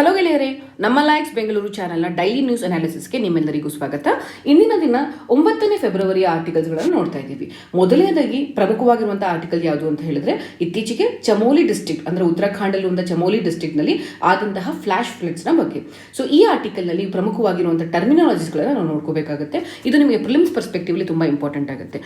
Hello ಗೆಳೆಯರೇ, ನಮ್ಮ likes Bengaluru ಚಾನೆಲ್ನ ಡೈಲಿ ನ್ಯೂಸ್ ಅನಾಲಿಸಿಸ್ಗೆ ನಿಮ್ಮೆಲ್ಲರಿಗೂ ಸ್ವಾಗತ. ಇಂದಿನ ದಿನ 9ನೇ ಫೆಬ್ರವರಿಯ ಆರ್ಟಿಕಲ್ಸ್ಗಳನ್ನು ನೋಡ್ತಾ ಇದ್ದೀವಿ. ಮೊದಲನೇದಾಗಿ ಪ್ರಮುಖವಾಗಿರುವಂತಹ ಆರ್ಟಿಕಲ್ ಯಾವುದು ಅಂತ ಹೇಳಿದ್ರೆ, ಇತ್ತೀಚೆಗೆ ಚಮೋಲಿ ಡಿಸ್ಟ್ರಿಕ್ಟ್ ಅಂದ್ರೆ ಉತ್ತರಾಖಂಡಲ್ಲಿರುವಂತಹ ಚಮೋಲಿ ಡಿಸ್ಟ್ರಿಕ್ಟ್ನಲ್ಲಿ ಆದಂತಹ ಫ್ಲಾಶ್ ಫ್ಲಡ್ಸ್ನ ಬಗ್ಗೆ. ಸೊ ಈ ಆರ್ಟಿಕಲ್ನಲ್ಲಿ ಪ್ರಮುಖವಾಗಿರುವಂತಹ ಟರ್ಮಿನಾಲಜೀಸ್ಗಳನ್ನು ನಾವು ನೋಡ್ಕೋಬೇಕಾಗುತ್ತೆ. ಇದು ನಿಮಗೆ ಪ್ರಿಲಿಮ್ಸ್ ಪರ್ಸ್ಪೆಕ್ಟಿವ್ಲಿ ತುಂಬಾ ಇಂಪಾರ್ಟೆಂಟ್ ಆಗುತ್ತೆ.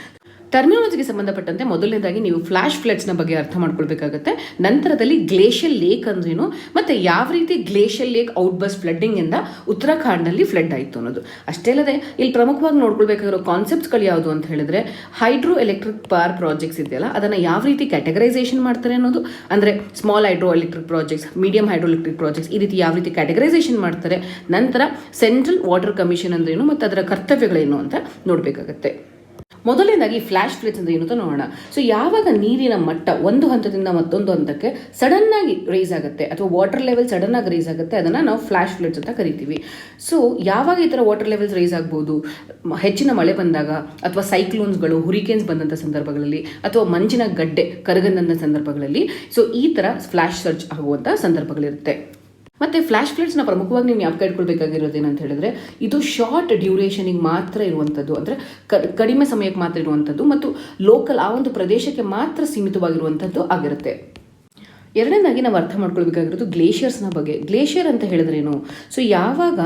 ಟರ್ಮಿನಾಲಜಿಗೆ ಸಂಬಂಧಪಟ್ಟಂತೆ ಮೊದಲನೇದಾಗಿ ನೀವು ಫ್ಲಾಶ್ ಫ್ಲಡ್ಸ್ನ ಬಗ್ಗೆ ಅರ್ಥ ಮಾಡ್ಕೊಳ್ಬೇಕಾಗುತ್ತೆ. ನಂತರದಲ್ಲಿ ಗ್ಲೇಷಿಯಲ್ ಲೇಕ್ ಅಂದ್ರೇನು, ಮತ್ತೆ ಯಾವ ರೀತಿ glacial lake out bus flooding ಇಂದ ಉತ್ತರಾಖಂಡ್ನಲ್ಲಿ ಫ್ಲಡ್ ಆಯಿತು ಅನ್ನೋದು. ಅಷ್ಟೇ ಅಲ್ಲದೆ ಇಲ್ಲಿ ಪ್ರಮುಖವಾಗಿ ನೋಡ್ಕೊಳ್ಬೇಕಾಗಿರೋ ಕಾನ್ಸೆಪ್ಟ್ಸ್ಗಳು ಯಾವುದು ಅಂತ ಹೇಳಿದ್ರೆ, ಹೈಡ್ರೋ ಎಲೆಕ್ಟ್ರಿಕ್ ಪವರ್ ಪ್ರಾಜೆಕ್ಟ್ಸ್ ಇದೆಯಲ್ಲ, ಅದನ್ನು ಯಾವ ರೀತಿ ಕ್ಯಾಟಗರೈಸೇಷನ್ ಮಾಡ್ತಾರೆ ಅನ್ನೋದು. ಅಂದರೆ small hydro electric projects, medium hydro electric projects, ಈ ರೀತಿ ಯಾವ ರೀತಿ ಕ್ಯಾಟಗರೈಸೇಷನ್ ಮಾಡ್ತಾರೆ. ನಂತರ ಸೆಂಟ್ರಲ್ ವಾಟರ್ ಕಮಿಷನ್ ಅಂದ್ರೇನು ಮತ್ತು ಅದರ ಕರ್ತವ್ಯಗಳೇನು ಅಂತ ನೋಡಬೇಕಾಗತ್ತೆ. ಮೊದಲನೇದಾಗಿ ಫ್ಲಾಶ್ ಫ್ಲಡ್ಸ್ ಅಂದ್ರೆ ಏನು ಅಂತ ನೋಡೋಣ. ಸೊ ಯಾವಾಗ ನೀರಿನ ಮಟ್ಟ ಒಂದು ಹಂತದಿಂದ ಮತ್ತೊಂದು ಹಂತಕ್ಕೆ ಸಡನ್ ಆಗಿ ರೈಸ್ ಆಗುತ್ತೆ ಅಥವಾ ವಾಟರ್ ಲೆವೆಲ್ ಸಡನ್ ಆಗಿ ರೈಸ್ ಆಗುತ್ತೆ, ಅದನ್ನು ನಾವು ಫ್ಲಾಶ್ ಫ್ಲಡ್ಸ್ ಅಂತ ಕರಿತೀವಿ. ಸೊ ಯಾವಾಗ ಈ ಥರ ವಾಟರ್ ಲೆವೆಲ್ಸ್ ರೈಸ್ ಆಗ್ಬೋದು, ಹೆಚ್ಚಿನ ಮಳೆ ಬಂದಾಗ ಅಥವಾ ಸೈಕ್ಲೋನ್ಸ್ಗಳು, ಹುರಿಕೇನ್ಸ್ ಬಂದಂಥ ಸಂದರ್ಭಗಳಲ್ಲಿ ಅಥವಾ ಮಂಜಿನ ಗಡ್ಡೆ ಕರಗದಂಥ ಸಂದರ್ಭಗಳಲ್ಲಿ ಸೊ ಈ ಥರ ಫ್ಲಾಶ್ ಸರ್ಜ್ ಆಗುವಂಥ ಸಂದರ್ಭಗಳಿರುತ್ತೆ. ಮತ್ತು ಫ್ಲಾಶ್ ಫ್ಲಡ್ಸ್ನ ಪ್ರಮುಖವಾಗಿ ನೀವು ಜ್ಞಾಪಕ ಇಟ್ಕೊಳ್ಬೇಕಾಗಿರೋದು ಏನಂತ ಹೇಳಿದ್ರೆ, ಇದು ಶಾರ್ಟ್ ಡ್ಯೂರೇಷನಿಗೆ ಮಾತ್ರ ಇರುವಂಥದ್ದು, ಅಂದರೆ ಕಡಿಮೆ ಸಮಯಕ್ಕೆ ಮಾತ್ರ ಇರುವಂಥದ್ದು ಮತ್ತು ಲೋಕಲ್ ಆ ಒಂದು ಪ್ರದೇಶಕ್ಕೆ ಮಾತ್ರ ಸೀಮಿತವಾಗಿರುವಂಥದ್ದು ಆಗಿರುತ್ತೆ. ಎರಡನೇದಾಗಿ ನಾವು ಅರ್ಥ ಮಾಡ್ಕೊಳ್ಬೇಕಾಗಿರೋದು ಗ್ಲೇಷಿಯರ್ಸ್ನ ಬಗ್ಗೆ. ಗ್ಲೇಷಿಯರ್ ಅಂತ ಹೇಳಿದ್ರೇನು, ಸೊ ಯಾವಾಗ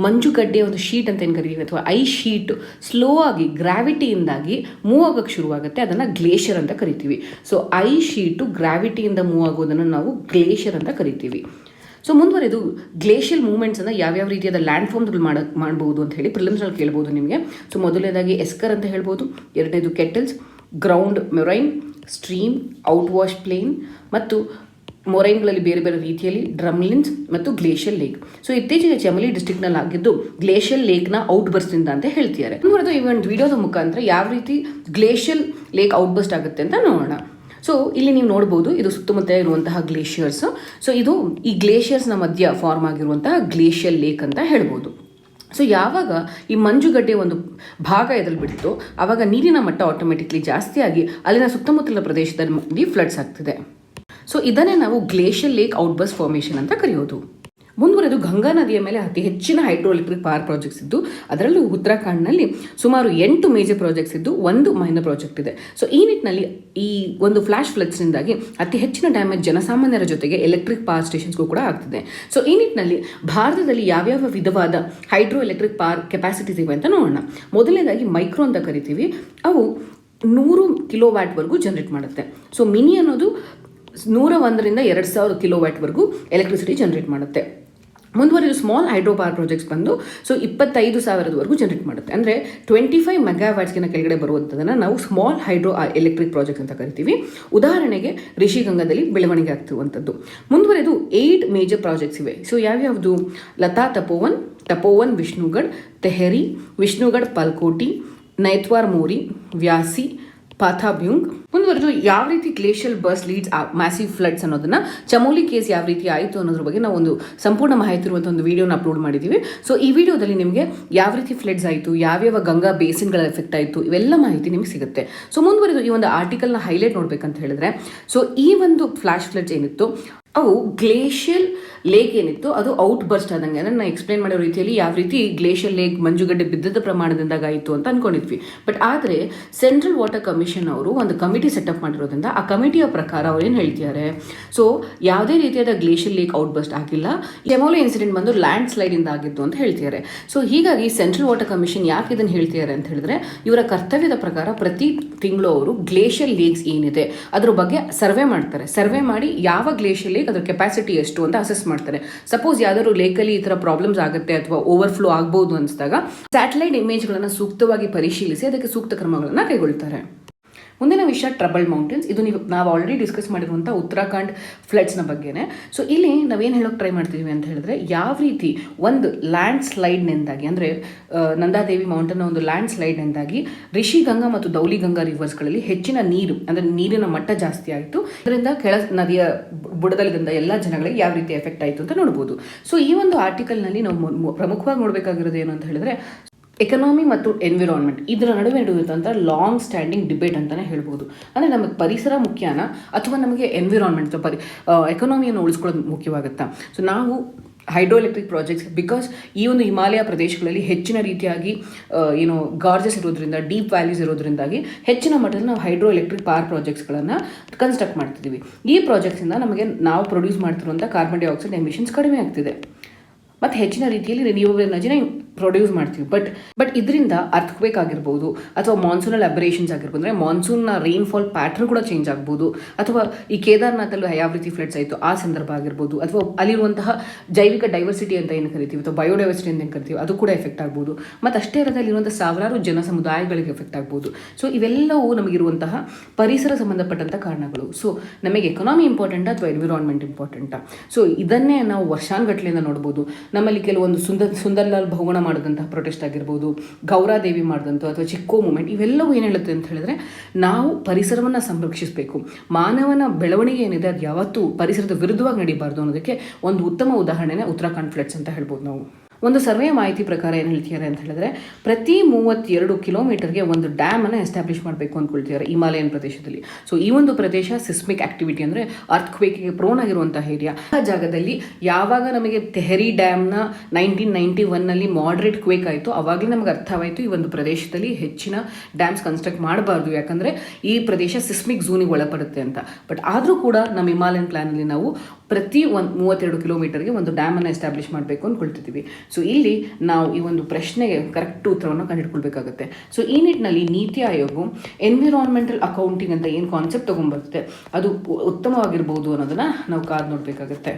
ಮಂಜುಗಡ್ಡೆ ಒಂದು ಶೀಟ್ ಅಂತ ಏನು ಕರಿತೀವಿ ಅಥವಾ ಐಸ್ ಶೀಟ್ ಸ್ಲೋ ಆಗಿ ಗ್ರಾವಿಟಿಯಿಂದಾಗಿ ಮೂವ್ ಆಗೋಕ್ಕೆ ಶುರುವಾಗುತ್ತೆ, ಅದನ್ನು ಗ್ಲೇಷಿಯರ್ ಅಂತ ಕರಿತೀವಿ. ಸೊ ಐಸ್ ಶೀಟು ಗ್ರಾವಿಟಿಯಿಂದ ಮೂವ್ ಆಗೋದನ್ನು ನಾವು ಗ್ಲೇಷಿಯರ್ ಅಂತ ಕರಿತೀವಿ. ಸೊ ಮುಂದುವರೆದು ಗ್ಲೇಷಿಯಲ್ ಮೂವ್ಮೆಂಟ್ಸನ್ನು ಯಾವ್ಯಾವ ರೀತಿಯಾದ ಲ್ಯಾಂಡ್ ಫಾರ್ಮ್ಸ್ಗಳು ಮಾಡ್ಬೋದು ಅಂತ ಹೇಳಿ ಪ್ರಿಲಿಮ್ಸ್ನಲ್ಲಿ ಕೇಳ್ಬೋದು ನಿಮಗೆ. ಸೊ ಮೊದಲನೇದಾಗಿ ಎಸ್ಕರ್ ಅಂತ ಹೇಳ್ಬೋದು, ಎರಡನೇದು kettles, ground moraine, stream, outwash plain ಮತ್ತು ಮೊರೈನ್ಗಳಲ್ಲಿ ಬೇರೆ ಬೇರೆ ರೀತಿಯಲ್ಲಿ ಡ್ರಮ್ಲಿನ್ಸ್ ಮತ್ತು ಗ್ಲೇಷಿಯಲ್ ಲೇಕ್. ಸೊ ಇತ್ತೀಚೆಗೆ ಚಮೋಲಿ ಡಿಸ್ಟ್ರಿಕ್ಟ್ನಲ್ಲಿ ಆಗಿದ್ದು ಗ್ಲೇಷಿಯಲ್ ಲೇಕ್ನ ಔಟ್ ಬರ್ಸ್ಟಿಂದ ಅಂತ ಹೇಳ್ತಿದ್ದಾರೆ. ಮುಂದುವರೆದು ಈ ಒಂದು ವಿಡಿಯೋದ ಮುಖಾಂತರ ಯಾವ ರೀತಿ ಗ್ಲೇಷಿಯಲ್ ಲೇಕ್ ಔಟ್ ಬರ್ಸ್ಟ್ ಆಗುತ್ತೆ ಅಂತ ನೋಡೋಣ. ಸೊ ಇಲ್ಲಿ ನೀವು ನೋಡ್ಬೋದು, ಇದು ಸುತ್ತಮುತ್ತ ಇರುವಂತಹ ಗ್ಲೇಷಿಯರ್ಸ್. ಸೊ ಇದು ಈ ಗ್ಲೇಷಿಯರ್ಸ್ನ ಮಧ್ಯ ಫಾರ್ಮ್ ಆಗಿರುವಂತಹ ಗ್ಲೇಷಿಯಲ್ ಲೇಕ್ ಅಂತ ಹೇಳ್ಬೋದು. ಸೊ ಯಾವಾಗ ಈ ಮಂಜುಗಡ್ಡೆ ಒಂದು ಭಾಗ ಎದುರು ಬಿಡ್ತು, ಆವಾಗ ನೀರಿನ ಮಟ್ಟ ಆಟೋಮೆಟಿಕ್ಲಿ ಜಾಸ್ತಿ ಆಗಿ ಅಲ್ಲಿನ ಸುತ್ತಮುತ್ತಲಿನ ಪ್ರದೇಶದಲ್ಲಿ ಫ್ಲಡ್ಸ್ ಆಗ್ತಿದೆ. ಸೊ ಇದನ್ನೇ ನಾವು glacial lake out burst formation ಅಂತ ಕರೆಯೋದು. ಮುಂದುವರೆದು ಗಂಗಾ ನದಿಯ ಮೇಲೆ ಅತಿ ಹೆಚ್ಚಿನ ಹೈಡ್ರೋ ಎಲೆಕ್ಟ್ರಿಕ್ ಪವರ್ ಪ್ರಾಜೆಕ್ಟ್ಸ್ ಇದ್ದು, ಅದರಲ್ಲೂ ಉತ್ತರಾಖಂಡ್ನಲ್ಲಿ ಸುಮಾರು 8 ಮೇಜರ್ ಪ್ರಾಜೆಕ್ಟ್ಸ್ ಇದ್ದು 1 ಮೈನರ್ ಪ್ರಾಜೆಕ್ಟ್ ಇದೆ. ಸೊ ಈ ನಿಟ್ಟಿನಲ್ಲಿ ಈ ಒಂದು ಫ್ಲಾಶ್ ಫ್ಲಡ್ಸ್ನಿಂದಾಗಿ ಅತಿ ಹೆಚ್ಚಿನ ಡ್ಯಾಮೇಜ್ ಜನಸಾಮಾನ್ಯರ ಜೊತೆಗೆ ಎಲೆಕ್ಟ್ರಿಕ್ ಪವರ್ ಸ್ಟೇಷನ್ಸ್ಗೂ ಕೂಡ ಆಗ್ತಿದೆ. ಸೊ ಈ ನಿಟ್ಟಿನಲ್ಲಿ ಭಾರತದಲ್ಲಿ ಯಾವ್ಯಾವ ವಿಧವಾದ ಹೈಡ್ರೋ ಎಲೆಕ್ಟ್ರಿಕ್ ಪವರ್ ಕೆಪಾಸಿಟೀಸ್ ಇವೆ ಅಂತ ನೋಡೋಣ. ಮೊದಲನೇದಾಗಿ ಮೈಕ್ರೋ ಅಂತ ಕರಿತೀವಿ, ಅವು 100 ಕಿಲೋವ್ಯಾಟ್ವರೆಗೂ ಜನರೇಟ್ ಮಾಡುತ್ತೆ. ಸೊ ಮಿನಿ ಅನ್ನೋದು 101ರಿಂದ 2000 ಕಿಲೋವ್ಯಾಟ್ವರೆಗೂ ಎಲೆಕ್ಟ್ರಿಸಿಟಿ ಜನರೇಟ್ ಮಾಡುತ್ತೆ. ಮುಂದುವರೆದು ಸ್ಮಾಲ್ ಹೈಡ್ರೋ ಪವರ್ ಪ್ರಾಜೆಕ್ಟ್ಸ್ ಬಂದು ಸೊ 25,000ವರೆಗೂ ಜನರೇಟ್ ಮಾಡುತ್ತೆ. ಅಂದರೆ 25 ಮೆಗಾವ್ಯಾಟ್ಸ್ಗಿನ ಕೆಳಗಡೆ ಬರುವಂಥದ್ದನ್ನು ನಾವು ಸ್ಮಾಲ್ ಹೈಡ್ರೋ ಎಲೆಕ್ಟ್ರಿಕ್ ಪ್ರಾಜೆಕ್ಟ್ ಅಂತ ಕರಿತೀವಿ. ಉದಾಹರಣೆಗೆ ರಿಷಿಗಂಗಾದಲ್ಲಿ ಬೆಳವಣಿಗೆ ಆಗ್ತಿರುವಂಥದ್ದು. ಮುಂದುವರೆದು 8 ಮೇಜರ್ ಪ್ರಾಜೆಕ್ಟ್ಸ್ ಇವೆ. ಸೊ ಯಾವ್ಯಾವುದು? ಲತಾ ತಪೋವನ್, ವಿಷ್ಣುಗಢ್, ತೆಹರಿ, ವಿಷ್ಣುಗಢ್ ಪಲ್ಕೋಟಿ, ನೈತ್ವಾರ್ ಮೋರಿ, ವ್ಯಾಸಿ, ಪಾಥಾಬ್ಯೂಂಗ್. ಮುಂದುವರೆದು ಯಾವ ರೀತಿ glacial burst leads massive floods ಅನ್ನೋದನ್ನ, ಚಮೋಲಿ ಕೇಸ್ ಯಾವ ರೀತಿ ಆಯಿತು ಅನ್ನೋದ್ರ ಬಗ್ಗೆ ನಾವು ಒಂದು ಸಂಪೂರ್ಣ ಮಾಹಿತಿ ಇರುವಂಥ ಒಂದು ವಿಡಿಯೋನ ಅಪ್ಲೋಡ್ ಮಾಡಿದ್ದೀವಿ. ಸೊ ಈ ವಿಡಿಯೋದಲ್ಲಿ ನಿಮಗೆ ಯಾವ ರೀತಿ ಫ್ಲಡ್ಸ್ ಆಯಿತು, ಯಾವ್ಯಾವ ಗಂಗಾ ಬೇಸಿನ್ಗಳ ಎಫೆಕ್ಟ್ ಆಯಿತು, ಇವೆಲ್ಲ ಮಾಹಿತಿ ನಿಮಗೆ ಸಿಗುತ್ತೆ. ಸೊ ಮುಂದುವರೆದು ಈ ಒಂದು ಆರ್ಟಿಕಲ್ನ ಹೈಲೈಟ್ ನೋಡ್ಬೇಕಂತ ಹೇಳಿದ್ರೆ, ಸೊ ಈ ಒಂದು ಫ್ಲಾಶ್ ಫ್ಲಡ್ಸ್ ಏನಿತ್ತು ಅವು ಗ್ಲೇಷಿಯಲ್ ಲೇಕ್ ಏನಿತ್ತು ಅದು ಔಟ್ ಬರ್ಸ್ಟ್ ಆದಂಗೆ, ನಾನು ಎಕ್ಸ್ಪ್ಲೇನ್ ಮಾಡೋ ರೀತಿಯಲ್ಲಿ ಯಾವ ರೀತಿ ಗ್ಲೇಷಿಯಲ್ ಲೇಕ್ ಮಂಜುಗಡ್ಡೆ ಬಿದ್ದದ ಪ್ರಮಾಣದಿಂದಾಗ ಆಯಿತು ಅಂತ ಅನ್ಕೊಂಡಿದ್ವಿ. ಬಟ್ ಆದರೆ ಸೆಂಟ್ರಲ್ ವಾಟರ್ ಕಮಿಷನ್ ಅವರು ಒಂದು ಕಮಿಟಿ ಸೆಟಪ್ ಮಾಡಿರೋದ್ರಿಂದ ಆ ಕಮಿಟಿಯ ಪ್ರಕಾರ ಅವ್ರು ಏನು ಹೇಳ್ತಿದ್ದಾರೆ, ಸೊ ಯಾವುದೇ ರೀತಿಯಾದ ಗ್ಲೇಷಿಯಲ್ ಲೇಕ್ ಔಟ್ ಬರ್ಸ್ಟ್ ಆಗಿಲ್ಲ, ಚಮೋಲಿ ಇನ್ಸಿಡೆಂಟ್ ಬಂದು ಲ್ಯಾಂಡ್ ಸ್ಲೈಡಿಂದ ಆಗಿದ್ದು ಅಂತ ಹೇಳ್ತಿದ್ದಾರೆ. ಸೊ ಹೀಗಾಗಿ ಸೆಂಟ್ರಲ್ ವಾಟರ್ ಕಮಿಷನ್ ಯಾಕೆ ಇದನ್ನು ಹೇಳ್ತಿದ್ದಾರೆ ಅಂತ ಹೇಳಿದ್ರೆ, ಇವರ ಕರ್ತವ್ಯದ ಪ್ರಕಾರ ಪ್ರತಿ ತಿಂಗಳು ಅವರು ಗ್ಲೇಷಿಯಲ್ ಲೇಕ್ಸ್ ಏನಿದೆ ಅದ್ರ ಬಗ್ಗೆ ಸರ್ವೆ ಮಾಡ್ತಾರೆ. ಸರ್ವೆ ಮಾಡಿ ಯಾವ ಗ್ಲೇಷಿಯಲ್ ಲೇಕ್ ಅದರ ಕೆಪಾಸಿಟಿ ಎಷ್ಟು ಅಂತ ಅಸೆಸ್ ಮಾಡ್ತಾರೆ. ಸಪೋಸ್ ಯಾವ್ದಾದ್ರು ಲೇಕಲ್ಲಿ ಈ ಥರ ಪ್ರಾಬ್ಲಮ್ಸ್ ಆಗುತ್ತೆ ಅಥವಾ ಓವರ್ಫ್ಲೋ ಆಗ್ಬೋದು ಅನಿಸಿದಾಗ ಸ್ಯಾಟಲೈಟ್ ಇಮೇಜ್ಗಳನ್ನು ಸೂಕ್ತವಾಗಿ ಪರಿಶೀಲಿಸಿ ಅದಕ್ಕೆ ಸೂಕ್ತ ಕ್ರಮಗಳನ್ನು ಕೈಗೊಳ್ತಾರೆ. ಮುಂದಿನ ವಿಷಯ ಟ್ರಬಲ್ಡ್ ಮೌಂಟೇನ್ಸ್. ಇದು ನಾವು ಆಲ್ರೆಡಿ ಡಿಸ್ಕಸ್ ಮಾಡಿರುವಂಥ ಉತ್ತರಾಖಂಡ್ ಫ್ಲಡ್ಸ್ನ ಬಗ್ಗೆನೇ. ಸೊ ಇಲ್ಲಿ ನಾವೇನು ಹೇಳೋಕೆ ಟ್ರೈ ಮಾಡ್ತೀವಿ ಅಂತ ಹೇಳಿದ್ರೆ, ಯಾವ ರೀತಿ ಒಂದು ಲ್ಯಾಂಡ್ ಸ್ಲೈಡ್ನಿಂದಾಗಿ, ಅಂದರೆ ನಂದಾದೇವಿ ಮೌಂಟೇನ್ ಒಂದು ಲ್ಯಾಂಡ್ ಸ್ಲೈಡ್ನಿಂದಾಗಿ ರಿಷಿಗಂಗಾ ಮತ್ತು ದೌಲಿಗಂಗಾ ರಿವರ್ಸ್ಗಳಲ್ಲಿ ಹೆಚ್ಚಿನ ನೀರು, ಅಂದರೆ ನೀರಿನ ಮಟ್ಟ ಜಾಸ್ತಿ ಆಯಿತು. ಇದರಿಂದ ಕೆಳ ನದಿಯ ಬುಡದಲ್ಲಿದ್ದ ಎಲ್ಲ ಜನಗಳಿಗೆ ಯಾವ ರೀತಿ ಎಫೆಕ್ಟ್ ಆಯಿತು ಅಂತ ನೋಡ್ಬೋದು. ಸೊ ಈ ಒಂದು ಆರ್ಟಿಕಲ್ನಲ್ಲಿ ನಾವು ಪ್ರಮುಖವಾಗಿ ನೋಡಬೇಕಾಗಿರೋದು ಏನು ಅಂತ ಹೇಳಿದ್ರೆ, ಎಕನಾಮಿ ಮತ್ತು ಎನ್ವಿರಾನ್ಮೆಂಟ್ ಇದರ ನಡುವೆ ನಡೆಯುವಂಥ ಲಾಂಗ್ ಸ್ಟ್ಯಾಂಡಿಂಗ್ ಡಿಬೇಟ್ ಅಂತಲೇ ಹೇಳ್ಬೋದು. ಅಂದರೆ ನಮಗೆ ಪರಿಸರ ಮುಖ್ಯನಾ ಅಥವಾ ನಮಗೆ ಎನ್ವಿರಾನ್ಮೆಂಟ್ ಎಕನಾಮಿಯನ್ನು ಉಳಿಸ್ಕೊಳ್ಳೋದು ಮುಖ್ಯವಾಗುತ್ತಾ? ಸೊ ನಾವು ಹೈಡ್ರೋ ಎಲೆಕ್ಟ್ರಿಕ್ ಪ್ರಾಜೆಕ್ಟ್ಸ್, ಬಿಕಾಸ್ ಈ ಒಂದು ಹಿಮಾಲಯ ಪ್ರದೇಶಗಳಲ್ಲಿ ಹೆಚ್ಚಿನ ರೀತಿಯಾಗಿ ಗಾರ್ಜಸ್ ಇರೋದ್ರಿಂದ, ಡೀಪ್ ವ್ಯಾಲೀಸ್ ಇರೋದ್ರಿಂದಾಗಿ ಹೆಚ್ಚಿನ ಮಟ್ಟದಲ್ಲಿ ನಾವು ಹೈಡ್ರೋ ಎಲೆಕ್ಟ್ರಿಕ್ ಪವರ್ ಪ್ರಾಜೆಕ್ಟ್ಸ್ಗಳನ್ನು ಕನ್ಸ್ಟ್ರಕ್ಟ್ ಮಾಡ್ತಿದ್ದೀವಿ. ಈ ಪ್ರಾಜೆಕ್ಟ್ಸಿಂದ ನಮಗೆ ನಾವು ಪ್ರೊಡ್ಯೂಸ್ ಮಾಡ್ತಿರುವಂಥ ಕಾರ್ಬನ್ ಡೈಆಕ್ಸೈಡ್ ಎಮಿಷನ್ಸ್ ಕಡಿಮೆ ಆಗ್ತಿದೆ ಮತ್ತು ಹೆಚ್ಚಿನ ರೀತಿಯಲ್ಲಿ ರಿನ್ಯೂವಬಲ್ ಎನರ್ಜಿನ ಪ್ರೊಡ್ಯೂಸ್ ಮಾಡ್ತೀವಿ. ಬಟ್ ಇದರಿಂದ ಅರ್ಥಕ್ವೇಕ್ ಆಗಿರ್ಬೋದು ಅಥವಾ ಮಾನ್ಸೂನಲ್ ಅಬರೇಷನ್ಸ್ ಆಗಿರ್ಬೋದು, ಅಂದರೆ ಮಾನ್ಸೂನ್ನ ರೈನ್ಫಾಲ್ ಪ್ಯಾಟರ್ನ್ ಕೂಡ ಚೇಂಜ್ ಆಗ್ಬೋದು, ಅಥವಾ ಈ ಕೇದಾರ್ನಾಥಲ್ಲಿ ಯಾವ ರೀತಿ ಫ್ಲಡ್ಸ್ ಆಯಿತು ಆ ಸಂದರ್ಭ ಆಗಿರ್ಬೋದು, ಅಥವಾ ಅಲ್ಲಿರುವಂತಹ ಜೈವಿಕ ಡೈವರ್ಸಿಟಿ ಅಂತ ಏನು ಕರಿತೀವಿ ಅಥವಾ ಬಯೋಡೈವರ್ಸಿಟಿ ಅಂತ ಏನು ಕರಿತೀವಿ ಅದು ಕೂಡ ಎಫೆಕ್ಟ್ ಆಗ್ಬೋದು. ಮತ್ತು ಅಷ್ಟೇ ಇರೋದು ಅಲ್ಲಿರುವಂಥ ಸಾವಿರಾರು ಜನ ಸಮುದಾಯಗಳಿಗೆ ಎಫೆಕ್ಟ್ ಆಗ್ಬೋದು. ಸೊ ಇವೆಲ್ಲವೂ ನಮಗಿರುವಂತಹ ಪರಿಸರ ಸಂಬಂಧಪಟ್ಟಂಥ ಕಾರಣಗಳು. ಸೊ ನಮಗೆ ಎಕನಾಮಿ ಇಂಪಾರ್ಟೆಂಟಾ ಅಥವಾ ಎನ್ವಿರಾನ್ಮೆಂಟ್ ಇಂಪಾರ್ಟೆಂಟಾ? ಸೊ ಇದನ್ನೇ ನಾವು ವರ್ಷಾನುಗಟ್ಟಲೆಯಿಂದ ನೋಡ್ಬೋದು. ನಮ್ಮಲ್ಲಿ ಕೆಲವೊಂದು ಸುಂದರ್ಲಾಲ್ ಬಹುಗುಣ ಮಾಡಿದಂತಹ ಪ್ರೊಟೆಸ್ಟ್ ಆಗಿರ್ಬೋದು, ಗೌರಾದೇವಿ ಮಾಡಿದಂಥ ಅಥವಾ ಚಿಕ್ಕೋ ಮೂಮೆಂಟ್, ಇವೆಲ್ಲವೂ ಏನು ಹೇಳುತ್ತೆ ಅಂತ ಹೇಳಿದ್ರೆ ನಾವು ಪರಿಸರವನ್ನು ಸಂರಕ್ಷಿಸಬೇಕು. ಮಾನವನ ಬೆಳವಣಿಗೆ ಏನಿದೆ ಅದು ಯಾವತ್ತೂ ಪರಿಸರದ ವಿರುದ್ಧವಾಗಿ ನಡೀಬಾರ್ದು ಅನ್ನೋದಕ್ಕೆ ಒಂದು ಉತ್ತಮ ಉದಾಹರಣೆನೇ ಉತ್ತರಾಖಂಡ್ ಫ್ಲಡ್ಸ್ ಅಂತ ಹೇಳ್ಬೋದು ನಾವು. ಒಂದು ಸರ್ವೆಯ ಮಾಹಿತಿ ಪ್ರಕಾರ ಏನು ಹೇಳ್ತಿದ್ದಾರೆ ಅಂತ ಹೇಳಿದ್ರೆ ಪ್ರತಿ 32 ಕಿಲೋಮೀಟರ್ಗೆ ಒಂದು ಡ್ಯಾಮನ್ನು ಎಸ್ಟಾಬ್ಲಿಷ್ ಮಾಡಬೇಕು ಅಂದ್ಕೊಳ್ತಿದ್ದಾರೆ ಹಿಮಾಲಯನ್ ಪ್ರದೇಶದಲ್ಲಿ. ಸೊ ಈ ಒಂದು ಪ್ರದೇಶ ಸಿಸ್ಮಿಕ್ ಆಕ್ಟಿವಿಟಿ ಅಂದರೆ ಅರ್ಥಕ್ವೇಕ್ಗೆ ಪ್ರೋನ್ ಆಗಿರುವಂತಹ ಏರಿಯಾ. ಆ ಜಾಗದಲ್ಲಿ ಯಾವಾಗ ನಮಗೆ ತೆಹರಿ ಡ್ಯಾಮ್ನ 1991ನಲ್ಲಿ ಮಾಡರೇಟ್ ಕ್ವೇಕ್ ಆಯಿತು, ಆವಾಗಲೇ ನಮಗೆ ಅರ್ಥವಾಯಿತು ಈ ಒಂದು ಪ್ರದೇಶದಲ್ಲಿ ಹೆಚ್ಚಿನ ಡ್ಯಾಮ್ಸ್ ಕನ್ಸ್ಟ್ರಕ್ಟ್ ಮಾಡಬಾರ್ದು, ಯಾಕಂದರೆ ಈ ಪ್ರದೇಶ ಸಿಸ್ಮಿಕ್ ಝೋನಿಗೆ ಒಳಪಡುತ್ತೆ ಅಂತ. ಬಟ್ ಆದರೂ ಕೂಡ ನಮ್ಮ ಹಿಮಾಲಯನ್ ಪ್ಲಾನಲ್ಲಿ ನಾವು ಪ್ರತಿ 32 ಕಿಲೋಮೀಟರ್ಗೆ ಒಂದು ಡ್ಯಾಮನ್ನು ಎಸ್ಟಾಬ್ಲಿಷ್ ಮಾಡಬೇಕು ಅಂದ್ಕೊಳ್ತಿದ್ದೀವಿ. ಸೊ ಇಲ್ಲಿ ನಾವು ಈ ಒಂದು ಪ್ರಶ್ನೆಗೆ ಕರೆಕ್ಟ್ ಉತ್ತರವನ್ನು ಕಂಡುಹಿಡ್ಕೊಳ್ಬೇಕಾಗುತ್ತೆ. ಸೊ ಈ ನಿಟ್ಟಿನಲ್ಲಿ ನೀತಿ ಆಯೋಗವು ಎನ್ವಿರಾನ್ಮೆಂಟಲ್ ಅಕೌಂಟಿಂಗ್ ಅಂತ ಏನು ಕಾನ್ಸೆಪ್ಟ್ ತೊಗೊಂಡ್ಬರುತ್ತೆ ಅದು ಉತ್ತಮವಾಗಿರ್ಬೋದು ಅನ್ನೋದನ್ನು ನಾವು ಕಾದು ನೋಡಬೇಕಾಗುತ್ತೆ.